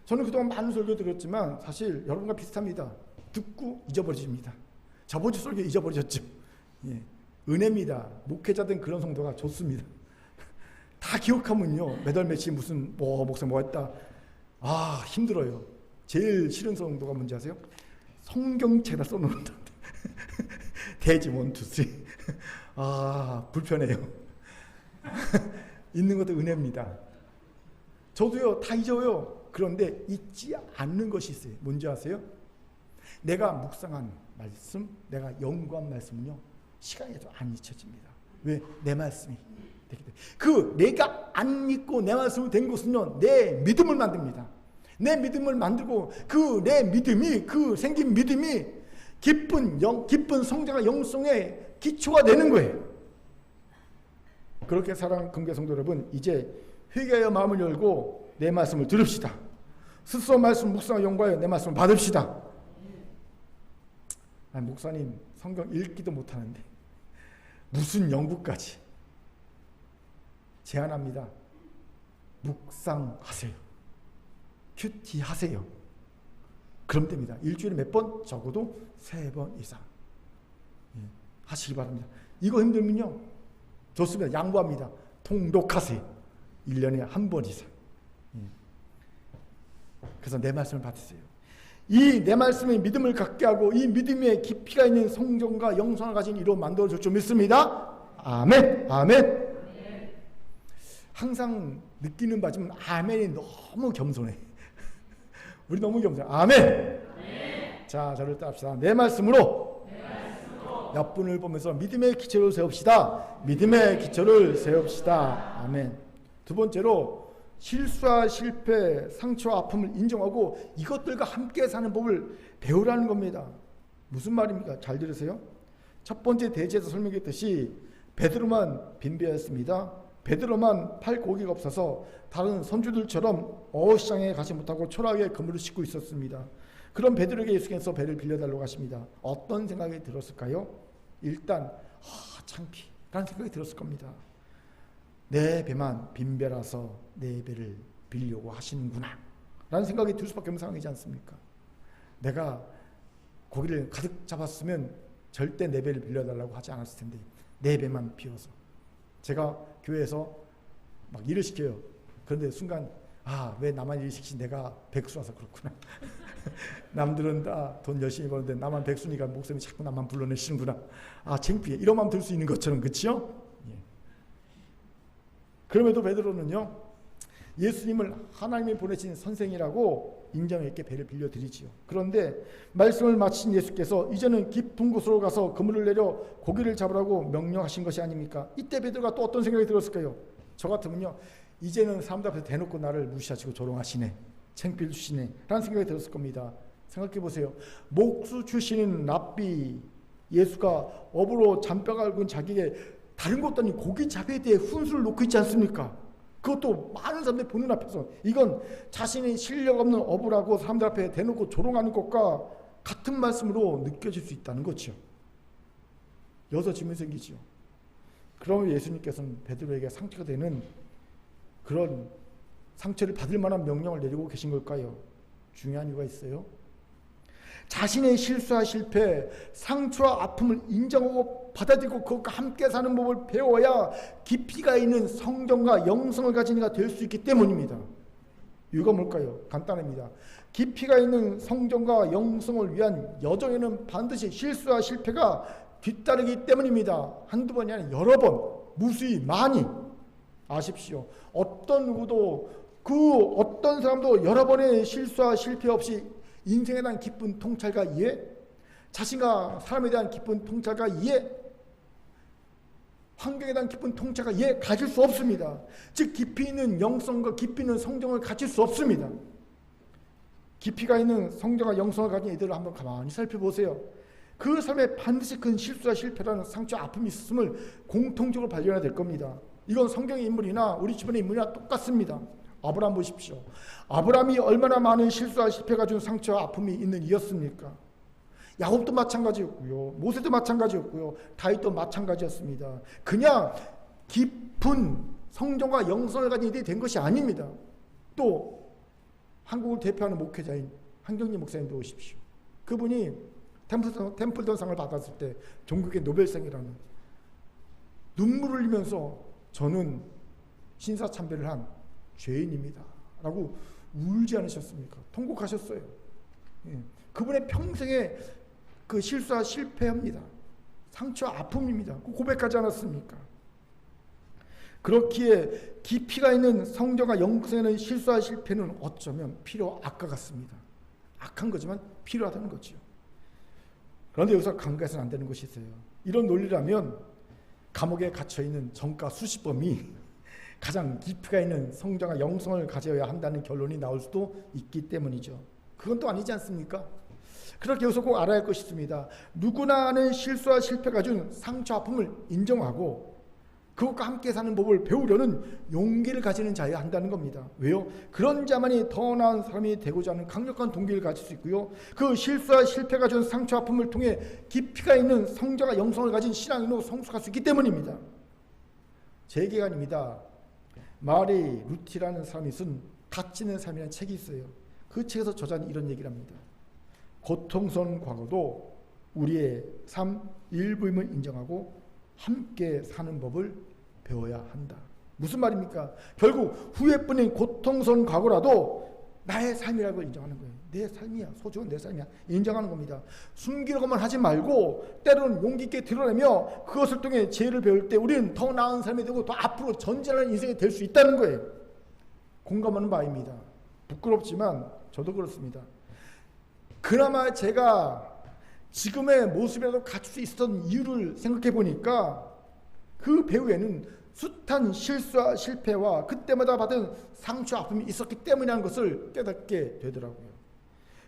저는 그동안 많은 설교 들었지만 사실 여러분과 비슷합니다. 듣고 잊어버리십니다. 저번주 설교 잊어버리셨죠? 예. 은혜입니다. 목회자든 그런 성도가 좋습니다. 다 기억하면요, 매달 며칠 무슨 목사 뭐 했다, 아, 힘들어요. 제일 싫은 성도가 뭔지 아세요? 성경책에다 써놓는다. 대지 1, 2, 3. 아, 불편해요. 있는 것도 은혜입니다. 저도요, 다 잊어요. 그런데 잊지 않는 것이 있어요. 뭔지 아세요? 내가 묵상한 말씀, 내가 연구한 말씀은요, 시간에도 안 잊혀집니다. 왜? 내 말씀이 되기 때문에. 그 내가 안 잊고 내 말씀이 된 것은요, 내 믿음을 만듭니다. 내 믿음을 만들고 그 내 믿음이, 그 생긴 믿음이 깊은 성장과 영성의 기초가 되는 거예요. 그렇게 사랑하는 금교 성도 여러분, 이제 회개하여 마음을 열고 내 말씀을 들읍시다. 스스로 말씀 묵상하여 연구하여 내 말씀을 받읍시다. 목사님, 성경 읽기도 못하는데 무슨 연구까지. 제안합니다. 묵상하세요. 큐티 하세요. 그럼 됩니다. 일주일에 몇 번? 적어도 3번 이상 하시기 바랍니다. 이거 힘들면요, 좋습니다. 양보합니다. 통독하세요. 1년에 1번 이상. 그래서 내 말씀을 받으세요. 이 내 말씀에 믿음을 갖게 하고 이 믿음에 깊이가 있는 성정과 영성을 가진 이로 만들어줄 줄 믿습니다. 아멘. 아멘. 항상 느끼는 바지만 아멘이 너무 겸손해. 우리 너무 겸손해. 아멘. 자, 저를 따릅시다. 내 말씀으로 옆분을 보면서 믿음의 기초를 세웁시다. 믿음의 기초를 세웁시다. 아멘. 두 번째로 실수와 실패, 상처와 아픔을 인정하고 이것들과 함께 사는 법을 배우라는 겁니다. 무슨 말입니까? 잘 들으세요. 첫 번째 대지에서 설명했듯이 베드로만 빈배였습니다. 베드로만 팔 고기가 없어서 다른 선주들처럼 어시장에 가지 못하고 초라하게 그물을 싣고 있었습니다. 그럼 베드로에게 예수께서 배를 빌려달라고 하십니다. 어떤 생각이 들었을까요? 일단 창피라는 생각이 들었을 겁니다. 내 배만 빈배라서 내 배를 빌려고 하시는구나 라는 생각이 들 수밖에 없는 상황이지 않습니까? 내가 고기를 가득 잡았으면 절대 내 배를 빌려달라고 하지 않았을 텐데 내 배만 비워서 제가 교회에서 막 일을 시켜요. 그런데 순간 왜 나만 일 시키지? 내가 백수라서 그렇구나. 남들은 다 돈 열심히 버는데 나만 백수니까 목사님이 자꾸 나만 불러내시는구나. 창피해. 이런 마음 들 수 있는 것처럼, 그렇죠? 그럼에도 베드로는요, 예수님을 하나님이 보내신 선생이라고 인정했게 배를 빌려드리지요. 그런데 말씀을 마친 예수께서 이제는 깊은 곳으로 가서 그물을 내려 고기를 잡으라고 명령하신 것이 아닙니까? 이때 베드로가 또 어떤 생각이 들었을까요? 저 같으면요, 이제는 사람들 앞에서 대놓고 나를 무시하시고 조롱하시네, 창피를 주시네 라는 생각이 들었을 겁니다. 생각해 보세요. 목수 출신인 랍비 예수가 업으로 잔뼈가 굵은 자기에게 다른 것도 아닌 고기 잡에 대해 훈수를 놓고 있지 않습니까? 그것도 많은 사람들이 보는 앞에서. 이건 자신이 실력 없는 어부라고 사람들 앞에 대놓고 조롱하는 것과 같은 말씀으로 느껴질 수 있다는 거죠. 여기서 질문이 생기죠. 그러면 예수님께서는 베드로에게 상처가 되는 그런 상처를 받을 만한 명령을 내리고 계신 걸까요? 중요한 이유가 있어요. 자신의 실수와 실패, 상처와 아픔을 인정하고 받아들이고 그것과 함께 사는 법을 배워야 깊이가 있는 성정과 영성을 가진 이가 될 수 있기 때문입니다. 이유가 뭘까요? 간단합니다. 깊이가 있는 성정과 영성을 위한 여정에는 반드시 실수와 실패가 뒤따르기 때문입니다. 한두 번이 아니라 여러 번, 무수히 많이. 아십시오. 어떤 누구도, 그 어떤 사람도 여러 번의 실수와 실패 없이 인생에 대한 깊은 통찰과 이해, 자신과 사람에 대한 깊은 통찰과 이해, 환경에 대한 깊은 통찰과 이해 가질 수 없습니다. 즉 깊이 있는 영성과 깊이 있는 성정을 가질 수 없습니다. 깊이가 있는 성정과 영성을 가진 이들을 한번 가만히 살펴보세요. 그 삶에 반드시 큰 실수와 실패라는 상처와 아픔이 있음을 공통적으로 발견해야 될 겁니다. 이건 성경의 인물이나 우리 주변의 인물이나 똑같습니다. 아브라함 보십시오. 아브라함이 얼마나 많은 실수와 실패가 준 상처와 아픔이 있는 이였습니까? 야곱도 마찬가지였고요. 모세도 마찬가지였고요. 다윗도 마찬가지였습니다. 그냥 깊은 성정과 영성을 가진 이들이 된 것이 아닙니다. 또 한국을 대표하는 목회자인 한경림 목사님도 오십시오. 그분이 템플턴상을 받았을 때 종국의 노벨상이라는, 눈물을 흘리면서 저는 신사참배를 한 죄인입니다 라고 울지 않으셨습니까? 통곡하셨어요. 그분의 평생의 그 실수와 실패입니다. 상처와 아픔입니다. 고백하지 않았습니까? 그렇기에 깊이가 있는 성정과 영성에는 실수와 실패는 어쩌면 악과 같습니다. 악한 거지만 필요하다는 거죠. 그런데 여기서 간과해서는 안 되는 것이 있어요. 이런 논리라면 감옥에 갇혀있는 정가 수십 범이 가장 깊이가 있는 성정과 영성을 가져야 한다는 결론이 나올 수도 있기 때문이죠. 그건 또 아니지 않습니까? 그렇게 여기서 꼭 알아야 할 것이 있습니다. 누구나 하는 실수와 실패가 준 상처 아픔을 인정하고 그것과 함께 사는 법을 배우려는 용기를 가지는 자여야 한다는 겁니다. 왜요? 그런 자만이 더 나은 사람이 되고자 하는 강력한 동기를 가질 수 있고요. 그 실수와 실패가 준 상처 아픔을 통해 깊이가 있는 성정과 영성을 가진 신앙인으로 성숙할 수 있기 때문입니다. 제 얘기가 아닙니다. 마리 루티라는 사람이 쓴 갇히는 삶이라는 책이 있어요. 그 책에서 저자는 이런 얘기를 합니다. 고통스러운 과거도 우리의 삶 일부임을 인정하고 함께 사는 법을 배워야 한다. 무슨 말입니까? 결국 후회뿐인 고통스러운 과거라도 나의 삶이라고 인정하는 거예요. 내 삶이야. 소중한 내 삶이야. 인정하는 겁니다. 숨기려고만 하지 말고 때로는 용기 있게 드러내며 그것을 통해 지혜를 배울 때 우리는 더 나은 삶이 되고 더 앞으로 전진하는 인생이 될 수 있다는 거예요. 공감하는 바입니다. 부끄럽지만 저도 그렇습니다. 그나마 제가 지금의 모습이라도 갖출 수 있었던 이유를 생각해 보니까 그 배후에는 숱한 실수와 실패와 그때마다 받은 상처 아픔이 있었기 때문이라는 것을 깨닫게 되더라고요.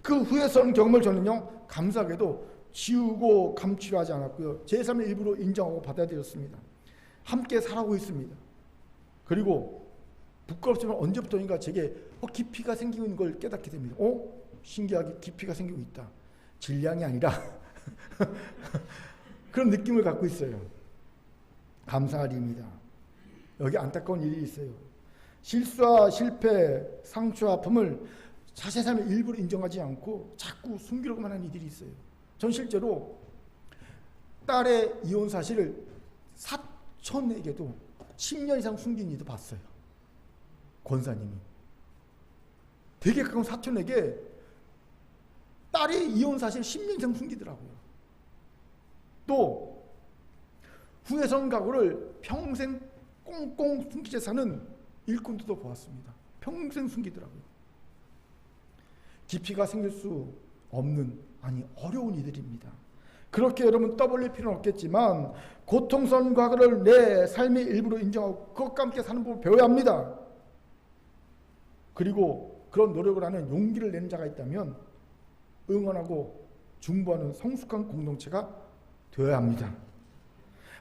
그 후에서는 경험을 저는요, 감사하게도 지우고 감추려 하지 않았고요, 제 삶의 일부로 인정하고 받아들였습니다. 함께 살아오고 있습니다. 그리고 부끄럽지만 언제부터인가 제게 깊이가 생기고 있는 걸 깨닫게 됩니다. 신기하게 깊이가 생기고 있다. 질량이 아니라 그런 느낌을 갖고 있어요. 감사할 일입니다. 여기 안타까운 일이 있어요. 실수와 실패, 상처와 아픔을 자신의 삶의 일부러 인정하지 않고 자꾸 숨기려고만 하는 이들이 있어요. 전 실제로 딸의 이혼 사실을 사촌에게도 10년 이상 숨긴 이도 봤어요. 권사님이. 되게 가까운 사촌에게 딸의 이혼 사실 10년 이상 숨기더라고요. 또 후회선 각오를 평생 꽁꽁 숨기지 사는 일꾼들도 보았습니다. 평생 숨기더라고요. 깊이가 생길 수 없는, 어려운 이들입니다. 그렇게 여러분 떠벌릴 필요는 없겠지만 고통스러운 과거를 내 삶의 일부로 인정하고 그것과 함께 사는 법을 배워야 합니다. 그리고 그런 노력을 하는 용기를 내는 자가 있다면 응원하고 중보하는 성숙한 공동체가 되어야 합니다.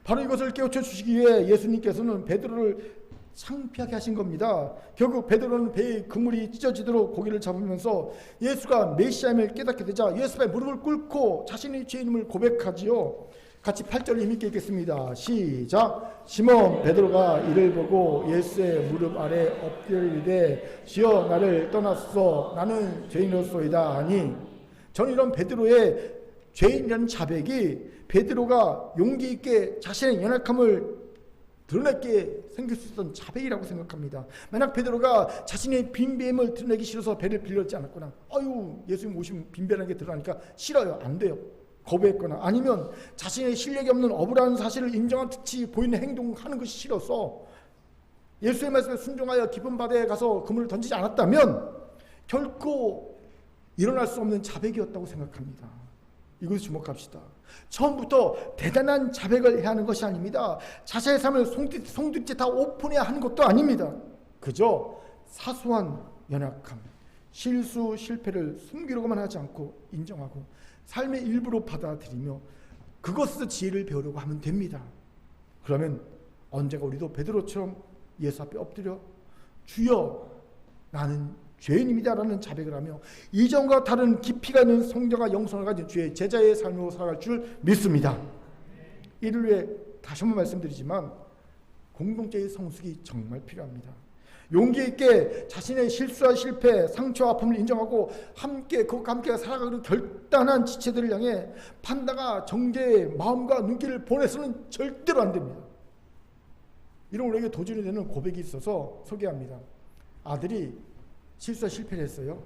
바로 이것을 깨우쳐 주시기 위해 예수님께서는 베드로를 창피하게 하신 겁니다. 결국 베드로는 배에 그물이 찢어지도록 고기를 잡으면서 예수가 메시아임을 깨닫게 되자 예수의 무릎을 꿇고 자신의 죄인임을 고백하지요. 같이 8절을 힘있게 읽겠습니다. 시작. 시몬 베드로가 이를 보고 예수의 무릎 아래 엎드려 이르되 주여 나를 떠나소서 나는 죄인으로소이다 하니, 저는 이런 베드로의 죄인이라는 자백이 베드로가 용기 있게 자신의 연약함을 드러내게 생길 수 있었던 자백이라고 생각합니다. 만약 베드로가 자신의 빈배임을 드러내기 싫어서 배를 빌렸지 않았거나 예수님 오시면 빈배라는 게 드러나니까 싫어요, 안 돼요, 거부했거나, 아니면 자신의 실력이 없는 어부라는 사실을 인정한 듯이 보이는 행동하는 것이 싫어서 예수의 말씀에 순종하여 깊은 바다에 가서 그물을 던지지 않았다면 결코 일어날 수 없는 자백이었다고 생각합니다. 이것을 주목합시다. 처음부터 대단한 자백을 해야 하는 것이 아닙니다. 자신의 삶을 송두째 다 오픈해야 하는 것도 아닙니다. 그저 사소한 연약함, 실수, 실패를 숨기려고만 하지 않고 인정하고 삶의 일부로 받아들이며 그것에서 지혜를 배우려고 하면 됩니다. 그러면 언젠가 우리도 베드로처럼 예수 앞에 엎드려 주여 나는 죄인입니다라는 자백을 하며 이전과 다른 깊이가 있는 성경과 영성을 가진 주의 제자의 삶으로 살아갈 줄 믿습니다. 이를 위해 다시 한번 말씀드리지만 공동체의 성숙이 정말 필요합니다. 용기 있게 자신의 실수와 실패, 상처와 아픔을 인정하고 그것과 함께 살아가기로 결단한 지체들을 향해 판다가 정죄의 마음과 눈길을 보내서는 절대로 안 됩니다. 이런 우리에게 도전이 되는 고백이 있어서 소개합니다. 아들이 실수와 실패를 했어요.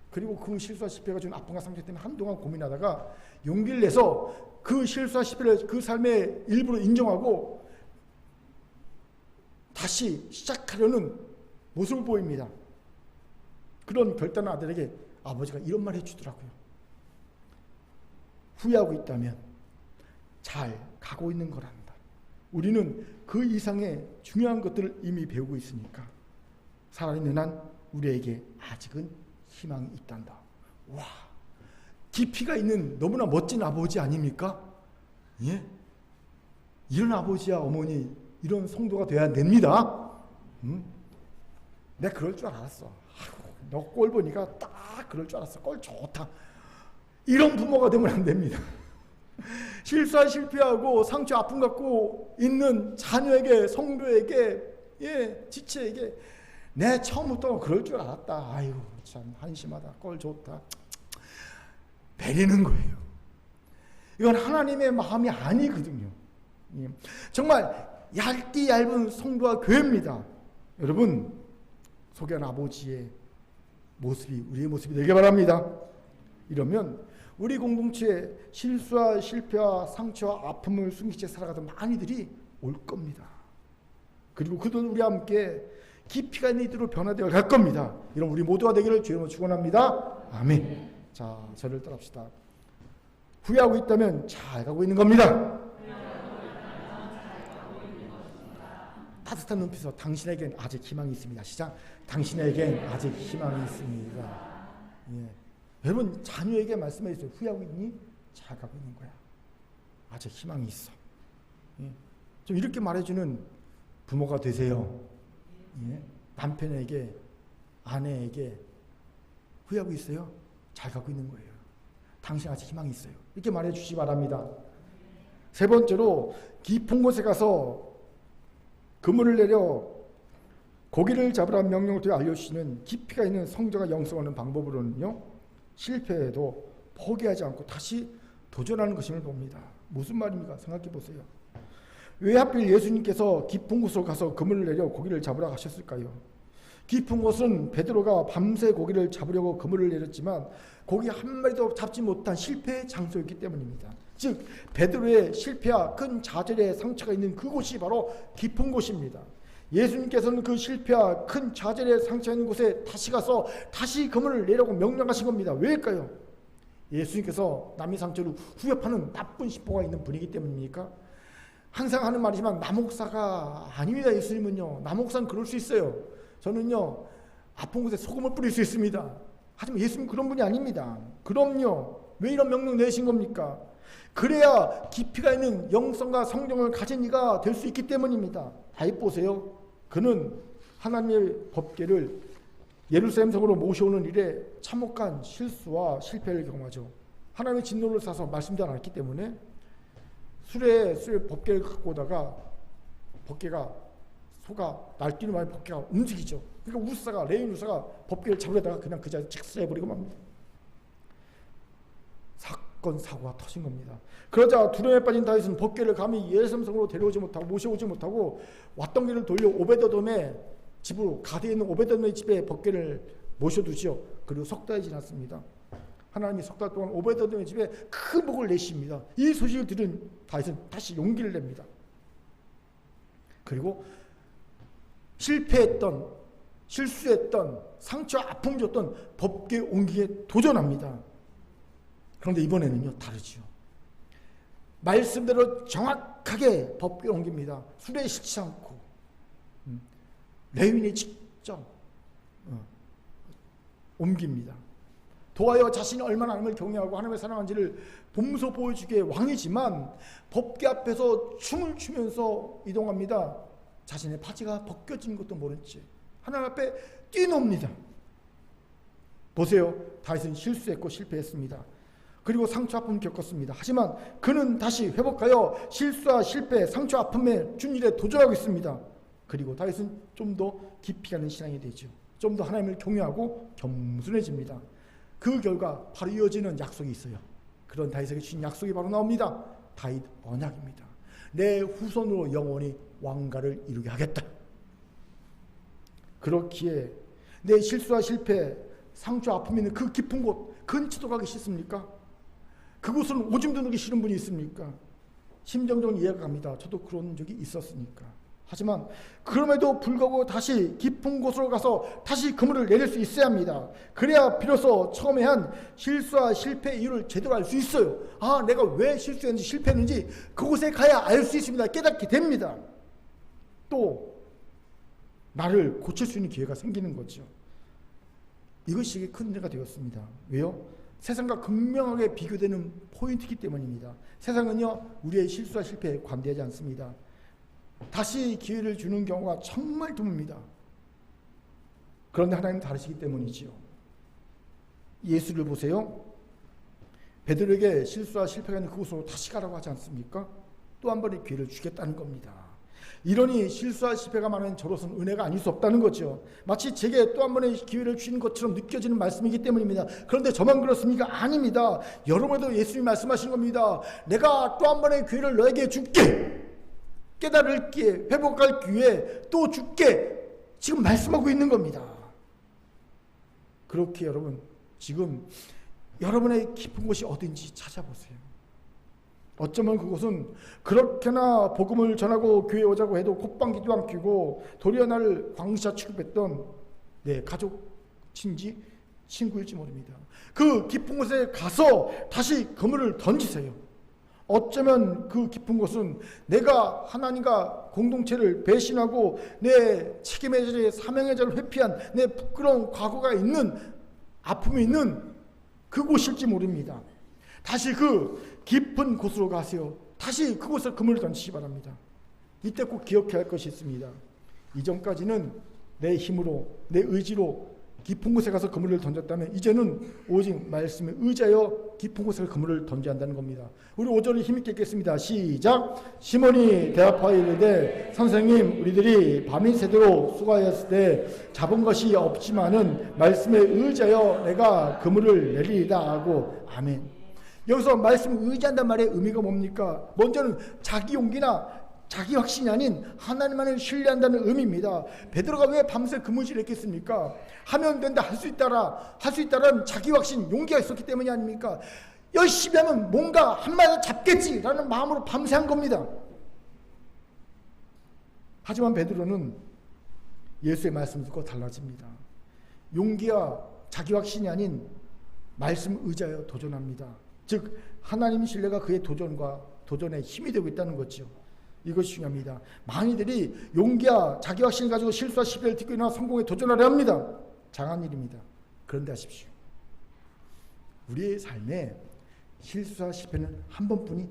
그리고 그 실수와 실패가 준 아픔과 상처 때문에 한동안 고민하다가 용기를 내서 그 실수와 실패를 그 삶의 일부로 인정하고 다시 시작하려는 모습을 보입니다. 그런 결단한 아들에게 아버지가 이런 말 해주더라고요. 후회하고 있다면 잘 가고 있는 거란다. 우리는 그 이상의 중요한 것들을 이미 배우고 있으니까 살아있는 한 우리에게 아직은 희망이 있단다. 와, 깊이가 있는 너무나 멋진 아버지 아닙니까? 예? 이런 아버지야 어머니, 이런 성도가 돼야 됩니다. 내가 그럴 줄 알았어. 너 꼴 보니까 딱 그럴 줄 알았어. 꼴 좋다. 이런 부모가 되면 안 됩니다. 실수와 실패하고 상처 아픔 갖고 있는 자녀에게, 성도에게, 지체에게 내 처음부터 그럴 줄 알았다. 아이고 참 한심하다. 꼴 좋다. 베리는 거예요. 이건 하나님의 마음이 아니거든요. 정말 얇은 성도와 교회입니다. 여러분, 소개한 아버지의 모습이 우리의 모습이 되길 바랍니다. 이러면 우리 공동체에 실수와 실패와 상처와 아픔을 숨기지 채 살아가던 많이들이 올 겁니다. 그리고 그들은 우리와 함께 깊이가 있는 이들로 변화되어 갈 겁니다. 이런 우리 모두가 되기를 주님으로 축원합니다. 아멘. 자, 저를 따라합시다. 후회하고 있다면 잘 가고 있는 겁니다. 따뜻한 눈빛으로 당신에겐 아직 희망이 있습니다. 시작. 당신에겐 아직 희망이 있습니다. 예. 여러분 자녀에게 말씀해 주세요. 후회하고 있니? 잘 가고 있는 거야. 아직 희망이 있어. 예. 좀 이렇게 말해주는 부모가 되세요. 예. 남편에게 아내에게 후회하고 있어요? 잘 가고 있는 거예요. 당신 아직 희망이 있어요. 이렇게 말해 주시기 바랍니다. 세 번째로 깊은 곳에 가서 그물을 내려 고기를 잡으라는 명령을 통해 알려주시는 깊이가 있는 성자가 영성하는 방법으로는요, 실패해도 포기하지 않고 다시 도전하는 것임을 봅니다. 무슨 말입니까? 생각해 보세요. 왜 하필 예수님께서 깊은 곳으로 가서 그물을 내려 고기를 잡으라 하셨을까요? 깊은 곳은 베드로가 밤새 고기를 잡으려고 그물을 내렸지만 고기 한 마리도 잡지 못한 실패의 장소였기 때문입니다. 즉 베드로의 실패와 큰 좌절의 상처가 있는 그곳이 바로 깊은 곳입니다. 예수님께서는 그 실패와 큰 좌절의 상처가 있는 곳에 다시 가서 다시 그물을 내려고 명령하신 겁니다. 왜일까요? 예수님께서 남의 상처를 후벼파는 나쁜 심보가 있는 분이기 때문입니까? 항상 하는 말이지만 남목사가 아닙니다. 예수님은요. 남목사는 그럴 수 있어요. 저는요 아픈 곳에 소금을 뿌릴 수 있습니다. 하지만 예수님 그런 분이 아닙니다. 그럼요. 왜 이런 명령 내신 겁니까? 그래야 깊이가 있는 영성과 성령을 가진 이가 될 수 있기 때문입니다. 다윗 보세요. 그는 하나님의 법궤를 예루살렘 성으로 모셔오는 일에 참혹한 실수와 실패를 경험하죠. 하나님의 진노를 사서 말씀도 않았기 때문에 술에 법궤를 갖고 오다가 법궤가 소가 날뛰는 바람에 법궤가 움직이죠. 그러니까 레인 우사가 법궤를 잡으려다가 그냥 그 자리에 직사해버리고 맙니다. 사건 사고가 터진 겁니다. 그러자 두려움에 빠진 다윗은 법궤를 감히 예루살렘 성으로 데려오지 못하고 모셔오지 못하고 왔던 길을 돌려 오베드돔의 집으로 가드에 있는 오베드돔의 집에 법궤를 모셔두지요. 그리고 석 달이 지났습니다. 하나님이 석 달 동안 오베드돔의 집에 큰 복을 내십니다. 이 소식을 들은 다윗은 다시 용기를 냅니다. 그리고 실수했던 상처와 아픔을 줬던 법궤 옮기기에 도전합니다. 그런데 이번에는요 다르지요. 말씀대로 정확하게 법궤를 옮깁니다. 술에 실지 않고 레위인이 직접 옮깁니다. 도하여 자신이 얼마나 하나님을 경외하고 하나님을 사랑한지를 몸소 보여주기에 왕이지만 법궤 앞에서 춤을 추면서 이동합니다. 자신의 바지가 벗겨진 것도 모른 채 하나님 앞에 뛰노옵니다. 보세요. 다윗은 실수했고 실패했습니다. 그리고 상처 아픔을 겪었습니다. 하지만 그는 다시 회복하여 실수와 실패, 상처 아픔에 준 일에 도전하고 있습니다. 그리고 다윗은 좀 더 깊이 가는 신앙이 되죠. 좀 더 하나님을 경외하고 겸손해집니다. 그 결과 바로 이어지는 약속이 있어요. 그런 다윗에게 주신 약속이 바로 나옵니다. 다윗 언약입니다. 내 후손으로 영원히 왕가를 이루게 하겠다. 그렇기에 내 실수와 실패, 상처 아픔이 있는 그 깊은 곳 근처도 가기 싫습니까? 그곳은 오줌 누기 싫은 분이 있습니까? 심정적으로 이해가 갑니다. 저도 그런 적이 있었으니까. 하지만 그럼에도 불구하고 다시 깊은 곳으로 가서 다시 그물을 내릴 수 있어야 합니다. 그래야 비로소 처음에 한 실수와 실패의 이유를 제대로 알 수 있어요. 아, 내가 왜 실수했는지 실패했는지 그곳에 가야 알 수 있습니다. 깨닫게 됩니다. 또 나를 고칠 수 있는 기회가 생기는 거죠. 이것이 큰 은혜가 되었습니다. 왜요? 세상과 극명하게 비교되는 포인트이기 때문입니다. 세상은요 우리의 실수와 실패에 관대하지 않습니다. 다시 기회를 주는 경우가 정말 드뭅니다. 그런데 하나님은 다르시기 때문이지요. 예수를 보세요. 베드로에게 실수와 실패가 있는 그곳으로 다시 가라고 하지 않습니까? 또 한 번의 기회를 주겠다는 겁니다. 이러니 실수와 실패가 많은 저로서는 은혜가 아닐 수 없다는 거죠. 마치 제게 또 한 번의 기회를 주는 것처럼 느껴지는 말씀이기 때문입니다. 그런데 저만 그렇습니까? 아닙니다. 여러분도 예수님이 말씀하신 겁니다. 내가 또 한 번의 기회를 너에게 줄게. 깨달을 기회, 회복할 기회 또 줄게. 지금 말씀하고 있는 겁니다. 그렇게 여러분 지금 여러분의 깊은 곳이 어딘지 찾아보세요. 어쩌면 그곳은 그렇게나 복음을 전하고 교회에 오자고 해도 콧방귀도 안 뀌고 도리어 나를 광시자 취급했던 내 가족, 친지, 친구일지 모릅니다. 그 깊은 곳에 가서 다시 그물을 던지세요. 어쩌면 그 깊은 곳은 내가 하나님과 공동체를 배신하고 내 책임의 자리, 사명의 자리를 회피한 내 부끄러운 과거가 있는, 아픔이 있는 그곳일지 모릅니다. 다시 그 깊은 곳으로 가세요. 다시 그곳에 그물을 던지시기 바랍니다. 이때 꼭 기억해야 할 것이 있습니다. 이전까지는 내 힘으로, 내 의지로 깊은 곳에 가서 그물을 던졌다면 이제는 오직 말씀에 의지하여 깊은 곳에 그물을 던져야 한다는 겁니다. 우리 5절을 힘있게 읽겠습니다. 시작. 시몬이 대답하여 이르되 선생님, 우리들이 밤이 새도록 수고하였을 때 잡은 것이 없지만은 말씀에 의지하여 내가 그물을 내리리다 하고 아멘. 여기서 말씀을 의지한단 말의 의미가 뭡니까? 먼저는 자기 용기나 자기 확신이 아닌 하나님만을 신뢰한다는 의미입니다. 베드로가 왜 밤새 그물질을 했겠습니까? 하면 된다, 할 수 있다라는 자기 확신, 용기가 있었기 때문이 아닙니까? 열심히 하면 뭔가 한 마리 잡겠지라는 마음으로 밤새 한 겁니다. 하지만 베드로는 예수의 말씀을 듣고 달라집니다. 용기와 자기 확신이 아닌 말씀 의지하여 도전합니다. 즉 하나님 신뢰가 그의 도전에 힘이 되고 있다는 거죠. 이것이 중요합니다. 많이들이 용기와 자기 확신을 가지고 실수와 실패를 딛고 일어나 성공에 도전하려 합니다. 장한 일입니다. 그런데 하십시오. 우리의 삶에 실수와 실패는 한 번뿐이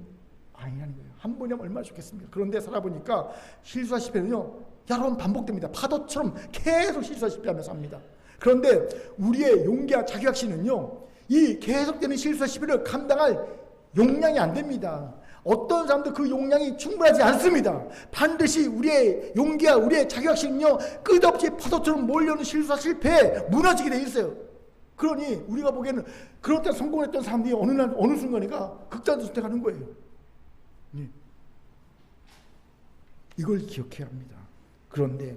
아니라는 거예요. 한 번이면 얼마나 좋겠습니까? 그런데 살아보니까 실수와 실패는요, 여러 번 반복됩니다. 파도처럼 계속 실수와 실패하면서 합니다. 그런데 우리의 용기와 자기 확신은요, 이 계속되는 실수와 실패를 감당할 용량이 안 됩니다. 어떤 사람도 그 용량이 충분하지 않습니다. 반드시 우리의 용기와 우리의 자기 확신은요, 끝없이 파도처럼 몰려오는 실수와 실패에 무너지게 돼 있어요. 그러니 우리가 보기에는 그럴 때 성공했던 사람들이 어느 순간에가 극단적 선택하는 거예요. 네. 이걸 기억해야 합니다. 그런데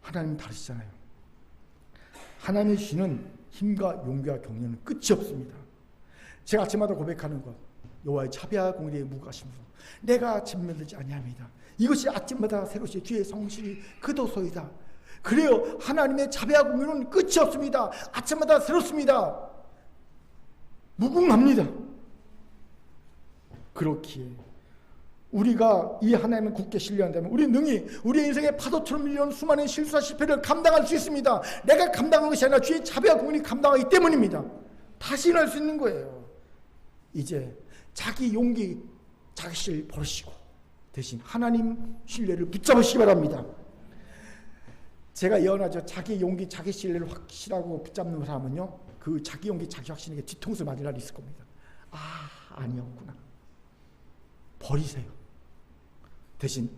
하나님은 다르시잖아요. 하나님이 주시는 힘과 용기와 격려는 끝이 없습니다. 제가 아침마다 고백하는 것, 여호와의 차비와 공의에 무가심으로 내가 진멸되지 아니함이다. 이것이 아침마다 새로시 주의 성실이 그도소이다. 그래요. 하나님의 차비와 공의는 끝이 없습니다. 아침마다 새롭습니다. 무궁합니다. 그렇기에 우리가 이 하나님을 굳게 신뢰한다면 우리 능히 우리의 인생의 파도처럼 밀려오는 수많은 실수와 실패를 감당할 수 있습니다. 내가 감당하는 것이 아니라 주의 자비와 공의가 감당하기 때문입니다. 다시 일어날 수 있는 거예요. 이제 자기 용기, 자기 신뢰를 버리시고 대신 하나님 신뢰를 붙잡으시기 바랍니다. 제가 예언하죠. 자기 용기, 자기 신뢰를 확실하고 붙잡는 사람은요, 그 자기 용기, 자기 확신에게 뒤통수 맞을 날이 있을 겁니다. 아니었구나. 버리세요. 대신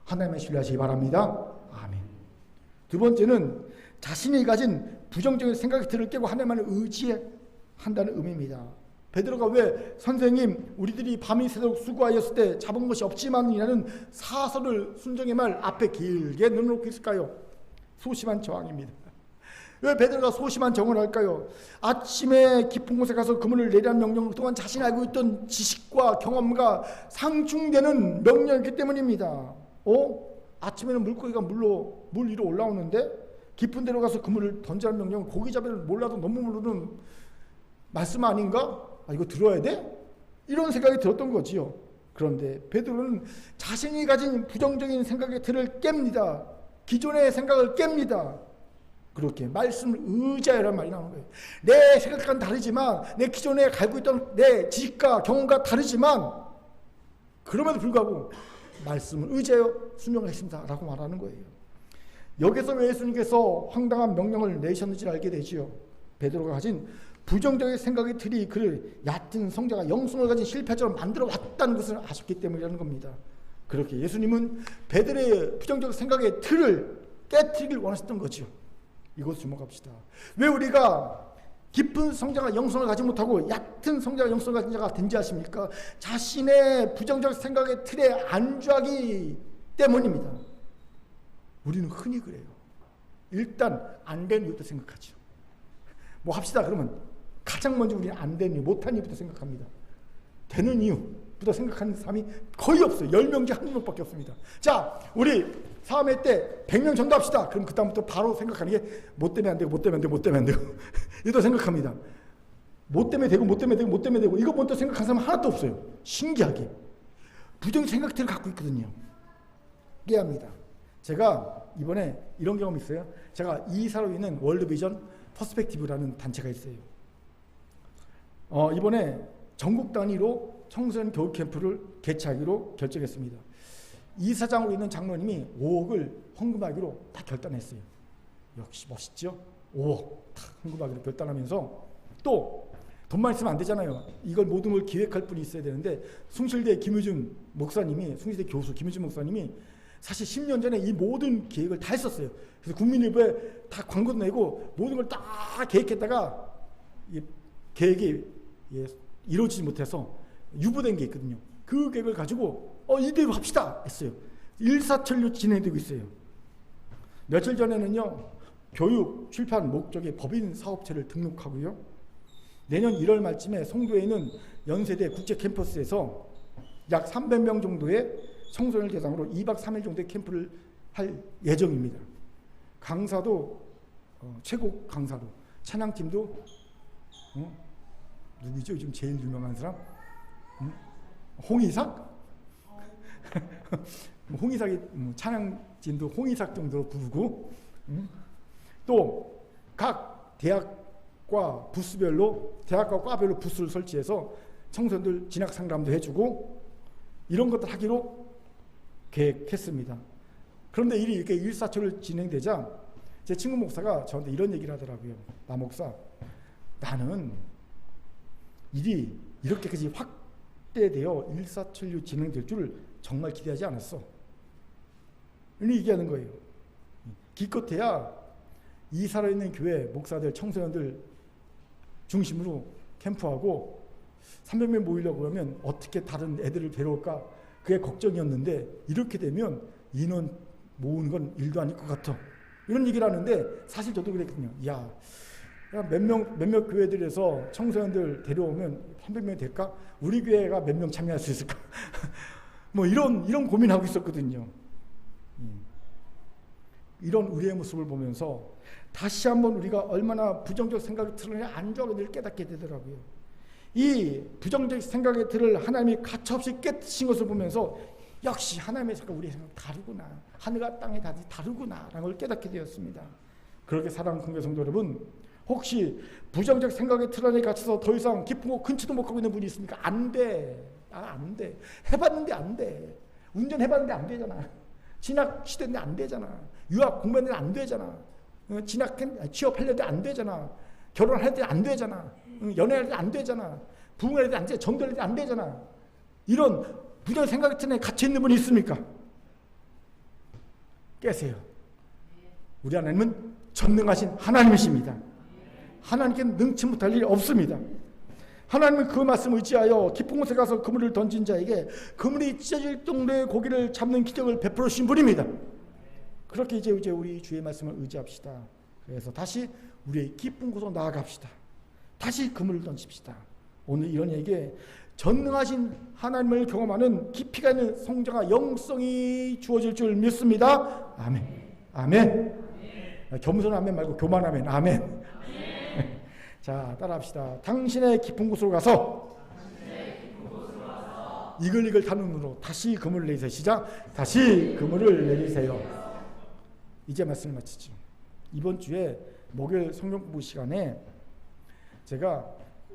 하나님의 신뢰하시기 바랍니다. 아멘. 두 번째는 자신이 가진 부정적인 생각의 틀을 깨고 하나님만을 의지한다는 의미입니다. 베드로가 왜 선생님, 우리들이 밤이 새도록 수고하였을 때 잡은 것이 없지만이라는 사설을 순정의 말 앞에 길게 넣어놓고 있을까요? 소심한 저항입니다. 왜 베드로가 소심한 정을 할까요? 아침에 깊은 곳에 가서 그물을 내리라는 명령을 그동안 자신이 알고 있던 지식과 경험과 상충되는 명령이기 때문입니다. 아침에는 물고기가 물 위로 올라오는데 깊은 데로 가서 그물을 던지라는 명령은 고기 잡이를 몰라도 너무 모르는 말씀 아닌가? 이거 들어야 돼? 이런 생각이 들었던 거지요. 그런데 베드로는 자신이 가진 부정적인 생각의 틀을 깹니다. 기존의 생각을 깹니다. 그렇게 말씀을 의지하라는 말이 나오는 거예요. 내 생각과는 다르지만, 내 기존에 가지고 있던 내 지식과 경험과 다르지만, 그럼에도 불구하고 말씀을 의지하여 순종하겠습니다 라고 말하는 거예요. 여기서 왜 예수님께서 황당한 명령을 내셨는지를 알게 되지요. 베드로가 가진 부정적인 생각의 틀이 그를 얕은 성자가 영성을 가진 실패자로 만들어 왔다는 것을 아셨기 때문이라는 겁니다. 그렇게 예수님은 베드로의 부정적 생각의 틀을 깨트리길 원하셨던 거죠. 이곳 주목합시다. 왜 우리가 깊은 성자가 영성을 가지 못하고 얕은 성자가 영성을 가진 자가 된지 아십니까? 자신의 부정적 생각의 틀에 안주하기 때문입니다. 우리는 흔히 그래요. 일단 안 되는 이유부터 생각하죠. 뭐 합시다 그러면 가장 먼저 우리는 안 되는 이유, 못한 이유부터 생각합니다. 되는 이유부터 생각하는 사람이 거의 없어요. 10명 중 1명밖에 없습니다. 자, 우리 사업회 때 100명 전도합시다. 그럼 그 다음부터 바로 생각하는 게 못 되면 안 되고, 못 되면 안 되고, 못 되면 안 되고 이거 생각합니다. 뭐 때문에 되고 뭐 때문에 되고 뭐 때문에 되고 이거 먼저 생각하는 사람 하나도 없어요. 신기하게. 부정적 생각들을 갖고 있거든요. 깨합니다. 제가 이번에 이런 경험이 있어요. 제가 이사로 있는 월드비전 퍼스펙티브라는 단체가 있어요. 이번에 전국 단위로 청소년 교육 캠프를 개최하기로 결정했습니다. 이사장으로 있는 장로님이 5억을 헌금하기로 다 결단했어요. 역시 멋있죠? 5억 다 헌금하기로 결단하면서 또 돈만 있으면 안 되잖아요. 이걸 모든 걸 기획할 분이 있어야 되는데 숭실대 김유준 목사님이, 숭실대 교수 김유준 목사님이 사실 10년 전에 이 모든 계획을 다 했었어요. 그래서 국민일보에 다 광고도 내고 모든 걸 다 계획했다가 이 계획이 이루어지지 못해서 유보된 게 있거든요. 그 계획을 가지고 이대로 합시다 했어요. 일사천리 진행되고 있어요. 며칠 전에는요, 교육, 출판 목적의 법인 사업체를 등록하고요. 내년 1월 말쯤에 송도에 있는 연세대 국제 캠퍼스에서 약 300명 정도의 청소년을 대상으로 2박 3일 정도의 캠프를 할 예정입니다. 강사도 최고 강사로, 찬양팀도 누구죠? 요즘 제일 유명한 사람? 홍이삭? 홍이삭이 찬양팀도 홍이삭 정도로 부르고, 또 각 대학과 부스별로, 대학과 과별로 부스를 설치해서 청소년들 진학 상담도 해주고 이런 것들 하기로 계획했습니다. 그런데 일이 이렇게 일사천리로 진행되자 제 친구 목사가 저한테 이런 얘기를 하더라고요. 나 목사, 나는 일이 이렇게까지 확대되어 일사천리로 진행될 줄 정말 기대하지 않았어. 이런 얘기하는 거예요. 기껏해야 이 살아있는 교회 목사들, 청소년들 중심으로 캠프하고 300명 모이려고 그러면 어떻게 다른 애들을 데려올까 그게 걱정이었는데 이렇게 되면 인원 모으는 건 일도 아닐 것 같아. 이런 얘기를 하는데 사실 저도 그랬거든요. 몇몇 교회들에서 청소년들 데려오면 300명이 될까? 우리 교회가 몇 명 참여할 수 있을까? 뭐 이런 고민하고 있었거든요. 이런 우리의 모습을 보면서 다시 한번 우리가 얼마나 부정적 생각의 틀을 안 좋아하게 늘 깨닫게 되더라고요. 이 부정적 생각의 틀을 하나님이 가차없이 깨뜨신 것을 보면서 역시 하나님의 생각, 우리의 생각 다르구나. 하늘과 땅이 다르구나 라는 걸 깨닫게 되었습니다. 그렇게 사랑하는 공개 성도 여러분, 혹시 부정적 생각의 틀 안에 갇혀서 더 이상 깊은 곳 근처도 못 가고 있는 분이 있습니까? 안 돼. 안 돼. 해봤는데 안 돼. 운전해봤는데 안 되잖아. 진학 시대인데 안 되잖아. 유학 공부했는데 안 되잖아. 취업하려는데 안 되잖아. 결혼할 때 안 되잖아. 연애할 때 안 되잖아. 부흥할 때 안 되잖아. 전도할 때 안 되잖아. 이런 부정적 생각의 틀에 갇혀있는 분이 있습니까? 깨세요. 우리 하나님은 전능하신 하나님이십니다. 하나님께 능치 못할 일이 없습니다. 하나님은 그 말씀을 의지하여 깊은 곳에 가서 그물을 던진 자에게 그물이 찢어질 정도의 고기를 잡는 기적을 베풀어 주신 분입니다. 그렇게 이제 우리 주의 말씀을 의지합시다. 그래서 다시 우리의 깊은 곳으로 나아갑시다. 다시 그물을 던집시다. 오늘 이런 얘기에 전능하신 하나님을 경험하는 깊이가 있는 성장과 영성이 주어질 줄 믿습니다. 아멘. 아멘. 겸손 아멘 말고 교만 아멘. 아멘. 자, 따라합시다. 당신의 깊은 곳으로 가서 이글이글 타는 눈으로 다시 그물을 내리세요. 시작. 다시 그물을 내리세요. 이제 말씀을 마치죠. 이번 주에 목요일 성경 공부 시간에 제가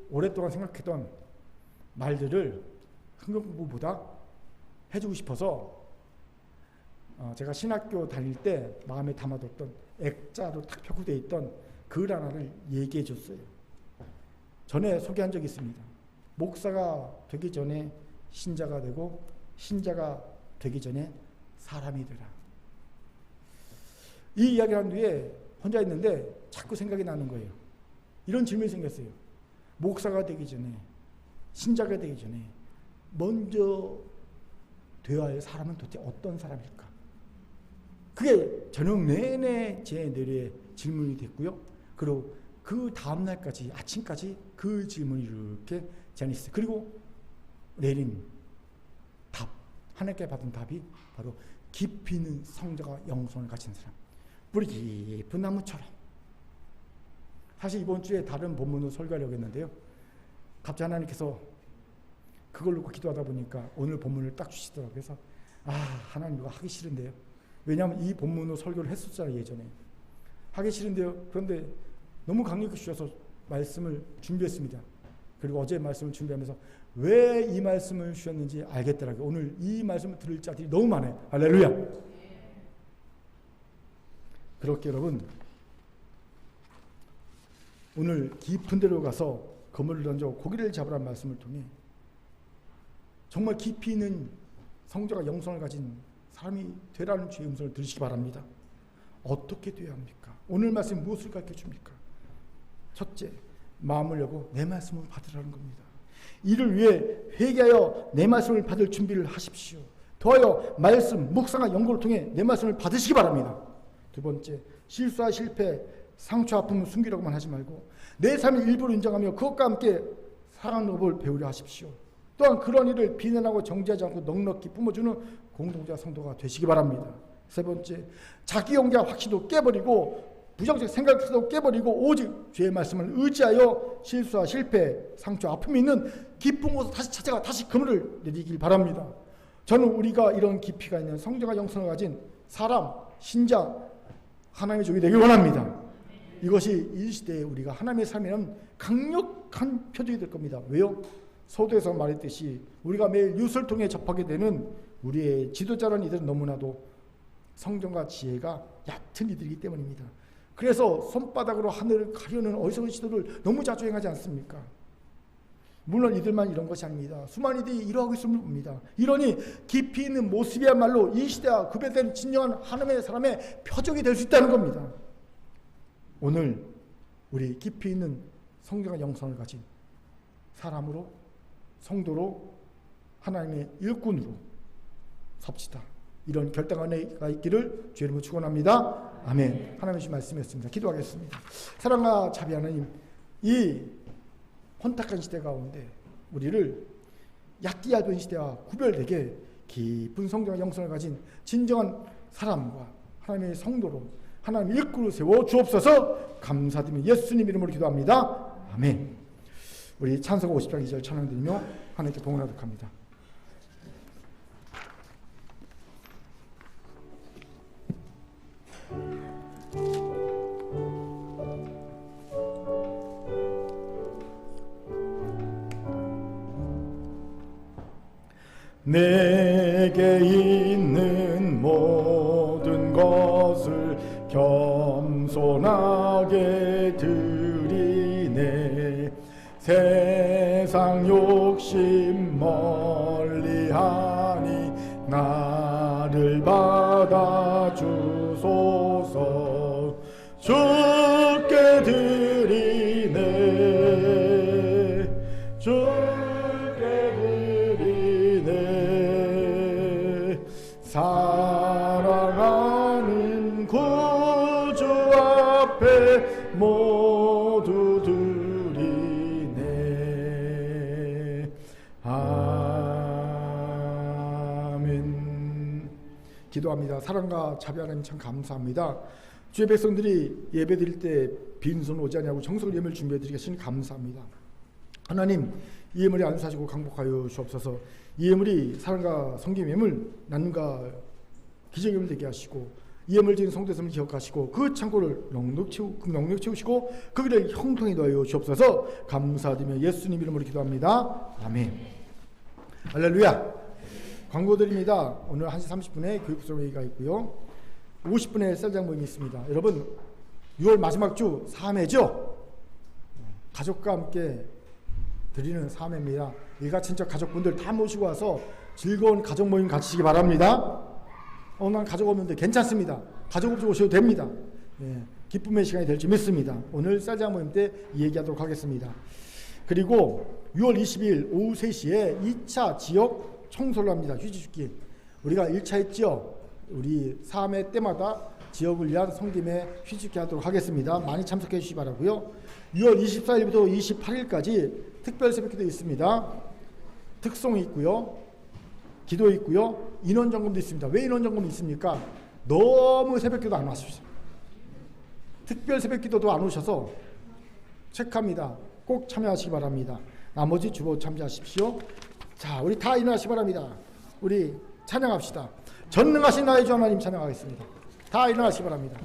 오랫동안 생각했던 말들을 성경 공부보다 해주고 싶어서 제가 신학교 다닐 때 마음에 담아뒀던 액자로 탁 펴고되어 있던 글 하나를 얘기해 줬어요. 전에 소개한 적이 있습니다. 목사가 되기 전에 신자가 되고 신자가 되기 전에 사람이 되라. 이 이야기를 한 뒤에 혼자 있는데 자꾸 생각이 나는 거예요. 이런 질문이 생겼어요. 목사가 되기 전에, 신자가 되기 전에 먼저 되어야 할 사람은 도대체 어떤 사람일까? 그게 저녁 내내 제 뇌리에 질문이 됐고요. 그리고 그 다음날까지, 아침까지 그 질문이 이렇게 제안했어요. 그리고 내린 답, 하나님께 받은 답이 바로 깊이 있는 성자가 영성을 가진 사람, 뿌리 깊은 나무처럼. 사실 이번 주에 다른 본문을 설교하려고 했는데요. 갑자기 하나님께서 그걸 놓고 기도하다 보니까 오늘 본문을 딱 주시더라고요. 그래서 하나님 이거 하기 싫은데요. 왜냐하면 이 본문으로 설교를 했었잖아요, 예전에. 하기 싫은데요. 그런데 너무 강력히 주셔서 말씀을 준비했습니다. 그리고 어제 말씀을 준비하면서 왜 이 말씀을 주셨는지 알겠더라고요. 오늘 이 말씀을 들을 자들이 너무 많아요. 할렐루야. 그렇게 여러분, 오늘 깊은 데로 가서 그물을 던져 고기를 잡으라는 말씀을 통해 정말 깊이 있는 성자가 영성을 가진 사람이 되라는 주의 음성을 들으시기 바랍니다. 어떻게 되어야 합니까? 오늘 말씀 무엇을 가르쳐 줍니까? 첫째, 마음을 열고 내 말씀을 받으라는 겁니다. 이를 위해 회개하여 내 말씀을 받을 준비를 하십시오. 더하여 말씀, 묵상과 연구를 통해 내 말씀을 받으시기 바랍니다. 두 번째, 실수와 실패, 상처, 아픔을 숨기려고만 하지 말고 내 삶의 일부를 인정하며 그것과 함께 사랑하는 법을 배우려 하십시오. 또한 그런 일을 비난하고 정죄하지 않고 넉넉히 뿜어주는 공동체 성도가 되시기 바랍니다. 세 번째, 자기 용기와 확신도 깨버리고 부정적 생각도 깨버리고 오직 주의 말씀을 의지하여 실수와 실패, 상처, 아픔이 있는 깊은 곳을 다시 찾아가 다시 그물을 내리길 바랍니다. 저는 우리가 이런 깊이가 있는 성자가 영성을 가진 사람, 신자, 하나님의 종이 되길 원합니다. 이것이 이 시대에 우리가 하나님의 삶에는 강력한 표적이 될 겁니다. 왜요? 서두에서 말했듯이 우리가 매일 뉴스를 통해 접하게 되는 우리의 지도자라는 이들은 너무나도 성정과 지혜가 얕은 이들이기 때문입니다. 그래서 손바닥으로 하늘을 가려는 어리석은 시도를 너무 자주 행하지 않습니까? 물론 이들만 이런 것이 아닙니다. 수많은 이들이 이러하고 있음을 봅니다. 이러니 깊이 있는 모습이야말로 이 시대와 구별된 진정한 하나님의 사람의 표적이 될 수 있다는 겁니다. 오늘 우리 깊이 있는 성경과 영성을 가진 사람으로, 성도로, 하나님의 일꾼으로 섭시다. 이런 결단한 은혜가 있기를 주의 이름으로 축원합니다. 아멘. 하나님의 말씀이었습니다. 기도하겠습니다. 사랑과 자비 하나님, 이 혼탁한 시대 가운데 우리를 얕디 얇은 시대와 구별되게 깊은 성경과 영성을 가진 진정한 사람과 하나님의 성도로 하나님의 일꾼을 세워 주옵소서. 감사드리며 예수님 이름으로 기도합니다. 아멘. 우리 찬송 50장 2절 찬양드리며 하나님께 봉헌하도록 합니다. 내게 있는 모든 것을 겸손하게 드리네. 세상 욕심 멀리하니 나를 받아주소서. 주께 드리네. 사랑하는 구주 앞에 모두 드리네. 아멘. 기도합니다. 사랑과 자비 하나님 참 감사합니다. 주의 백성들이 예배 드릴 때 빈손 오지 않냐고 정성을 예물 준비해 드리게 하시니 감사합니다. 하나님, 이 예물이 안수하시고 강복하여 주옵소서. 이 예물이 사랑과 성김 예물, 나눔과 기적 예물 되게 하시고 이 예물 드린 성도님을 기억하시고 그 창고를 넉넉 채우시고 그 길에 형통히 더하여 주옵소서. 감사드리며 예수님 이름으로 기도합니다. 아멘. 할렐루야. 광고 드립니다. 오늘 1시 30분에 교육부서회의가 있고요. 50분에 셀장 모임이 있습니다. 여러분 6월 마지막 주 사매죠. 가족과 함께 드리는 사매입니다. 일가 친척 가족분들 다 모시고 와서 즐거운 가족 모임 가지시기 바랍니다. 난 가족 없는데 괜찮습니다. 가족 없이 오셔도 됩니다. 기쁨의 시간이 될지 믿습니다. 오늘 쌀장 모임 때 얘기하도록 하겠습니다. 그리고 6월 20일 오후 3시에 2차 지역 청소를 합니다. 휴지줍기. 우리가 1차 했죠. 우리 3회 때마다 지역을 위한 성김에 휴지줍기 하도록 하겠습니다. 많이 참석해 주시기 바라고요. 6월 24일부터 28일까지 특별 새벽기도 있습니다. 특송이 있고요. 기도 있고요. 인원점검도 있습니다. 왜 인원점검이 있습니까? 너무 새벽기도 안 와주셔서 특별 새벽기도도 안 오셔서 체크합니다. 꼭 참여하시기 바랍니다. 나머지 주보 참조하십시오. 자, 우리 다 일어나시기 바랍니다. 우리 찬양합시다. 전능하신 나의 주 하나님 찬양하겠습니다. 다 일어나시기 바랍니다.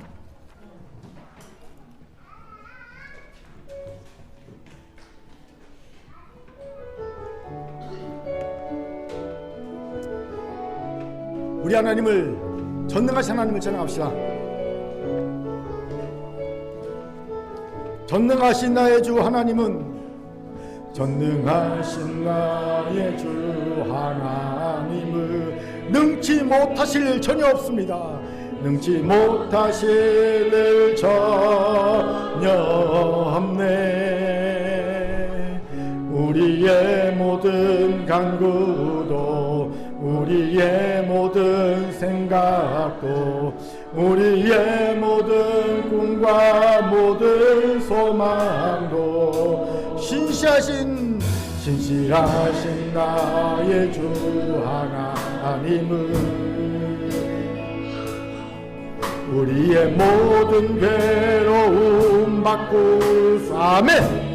우리 하나님을, 전능하신 하나님을 찬양합시다. 전능하신 나의 주 하나님은, 전능하신 나의 주 하나님은 능치 못하실 전혀 없습니다. 능치 못하실 일 전혀 없네. 우리의 모든 간구도, 우리의 모든 생각도, 우리의 모든 꿈과 모든 소망도 신실하신 나의 주 하나님은 우리의 모든 괴로움 바꾸사. 아멘.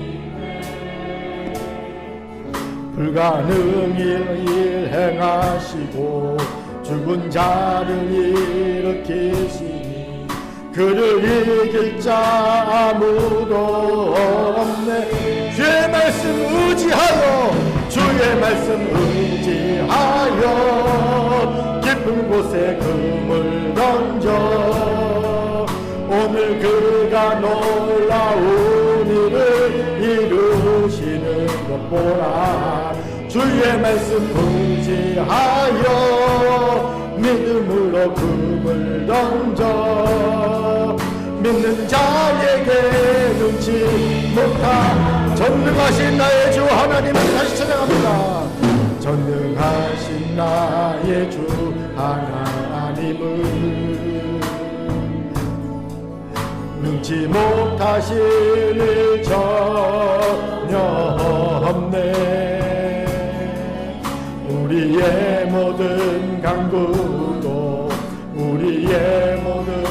불가능한 일 행하시고 죽은 자를 일으키시니 그를 이길 자 아무도 없네. 주의 말씀 의지하여, 주의 말씀 의지하여 깊은 곳에 금을 던져 오늘 그가 놀라운 일을 이루시는 것 보라. 주의 말씀 의지하여 믿음으로 금을 던져 믿는 자에게 눈치 못한 전능하신 나의 주 하나님을 다시 찬양합니다. 전능하신 나의 주 하나님은 능치 못하실 일 전혀 없네. 우리의 모든 간구도, 우리의 모든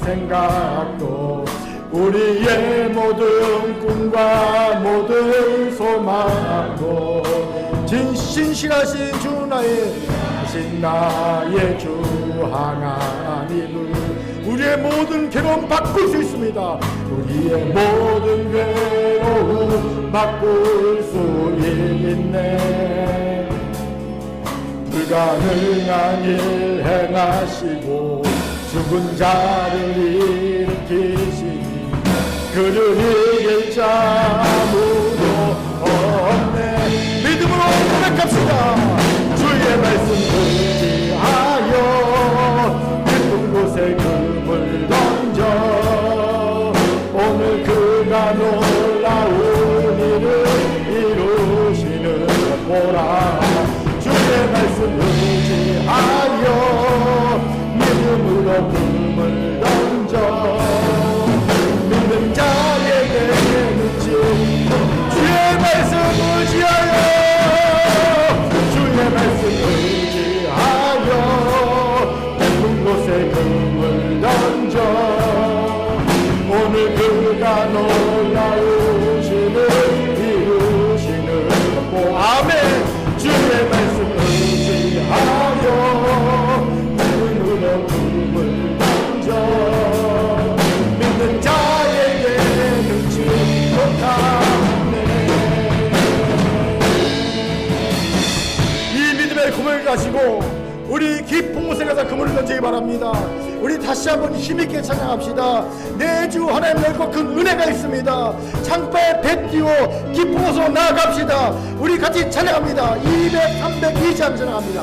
생각도, 우리의 모든 꿈과 모든 소망도 신실하신 주 나의 주 하나님은 우리의 모든 괴로움 바꿀 수 있습니다. 우리의 모든 괴로움 바꿀 수 있네. 불가능한 일 행하시고 죽은 자를 일으키시니 그를 이길 자 아무도 없네. 믿음으로 고백합시다. 주의 말씀 의지하여 깊은 곳에 금을 던져 오늘 그가 놀라운 일을 이루시는 것 보라. 주의 말씀 의지하여 믿음으로 금을 던져 믿는 자에게 눈치. 주의 말씀 의지하여, 주의 말씀 의지하여 깊은 곳에 금을 던져 오늘 그가 놀라우시는 이루시는 것. 아멘. 주의 말씀 의지하여 믿음으로 금을 던져 믿는 자에게 눈치 못하네. 이 믿음의 고백을 가지고 우리 깊은 곳에 가서 금을 던지기 바랍니다. 우리 다시 한번 힘있게 찬양합시다. 내 주 하나님 넓고 큰 은혜가 있습니다. 창바에 배 띄워 깊은 곳으로 나아갑시다. 우리 같이 찬양합니다. 200, 300, 2장 찬양합니다.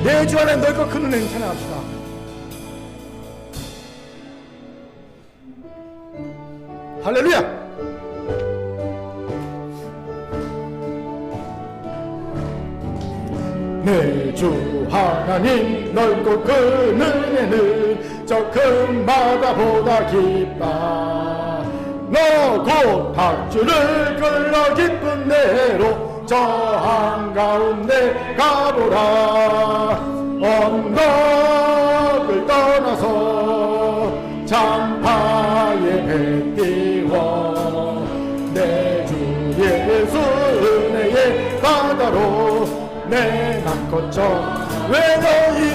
내 주 하나님 넓고 큰 은혜를 찬양합시다. 할렐루야. 내 주 하나님 넓고 큰 은혜는 저 큰 바다보다 깊다. 너 곧 닭줄을 끌러 깊은 데로 저 한가운데 가보라. 언덕 일어나서 장파에 배 띄워 내 주 예수 은혜의 바다로 내 남 거쳐 왜 너희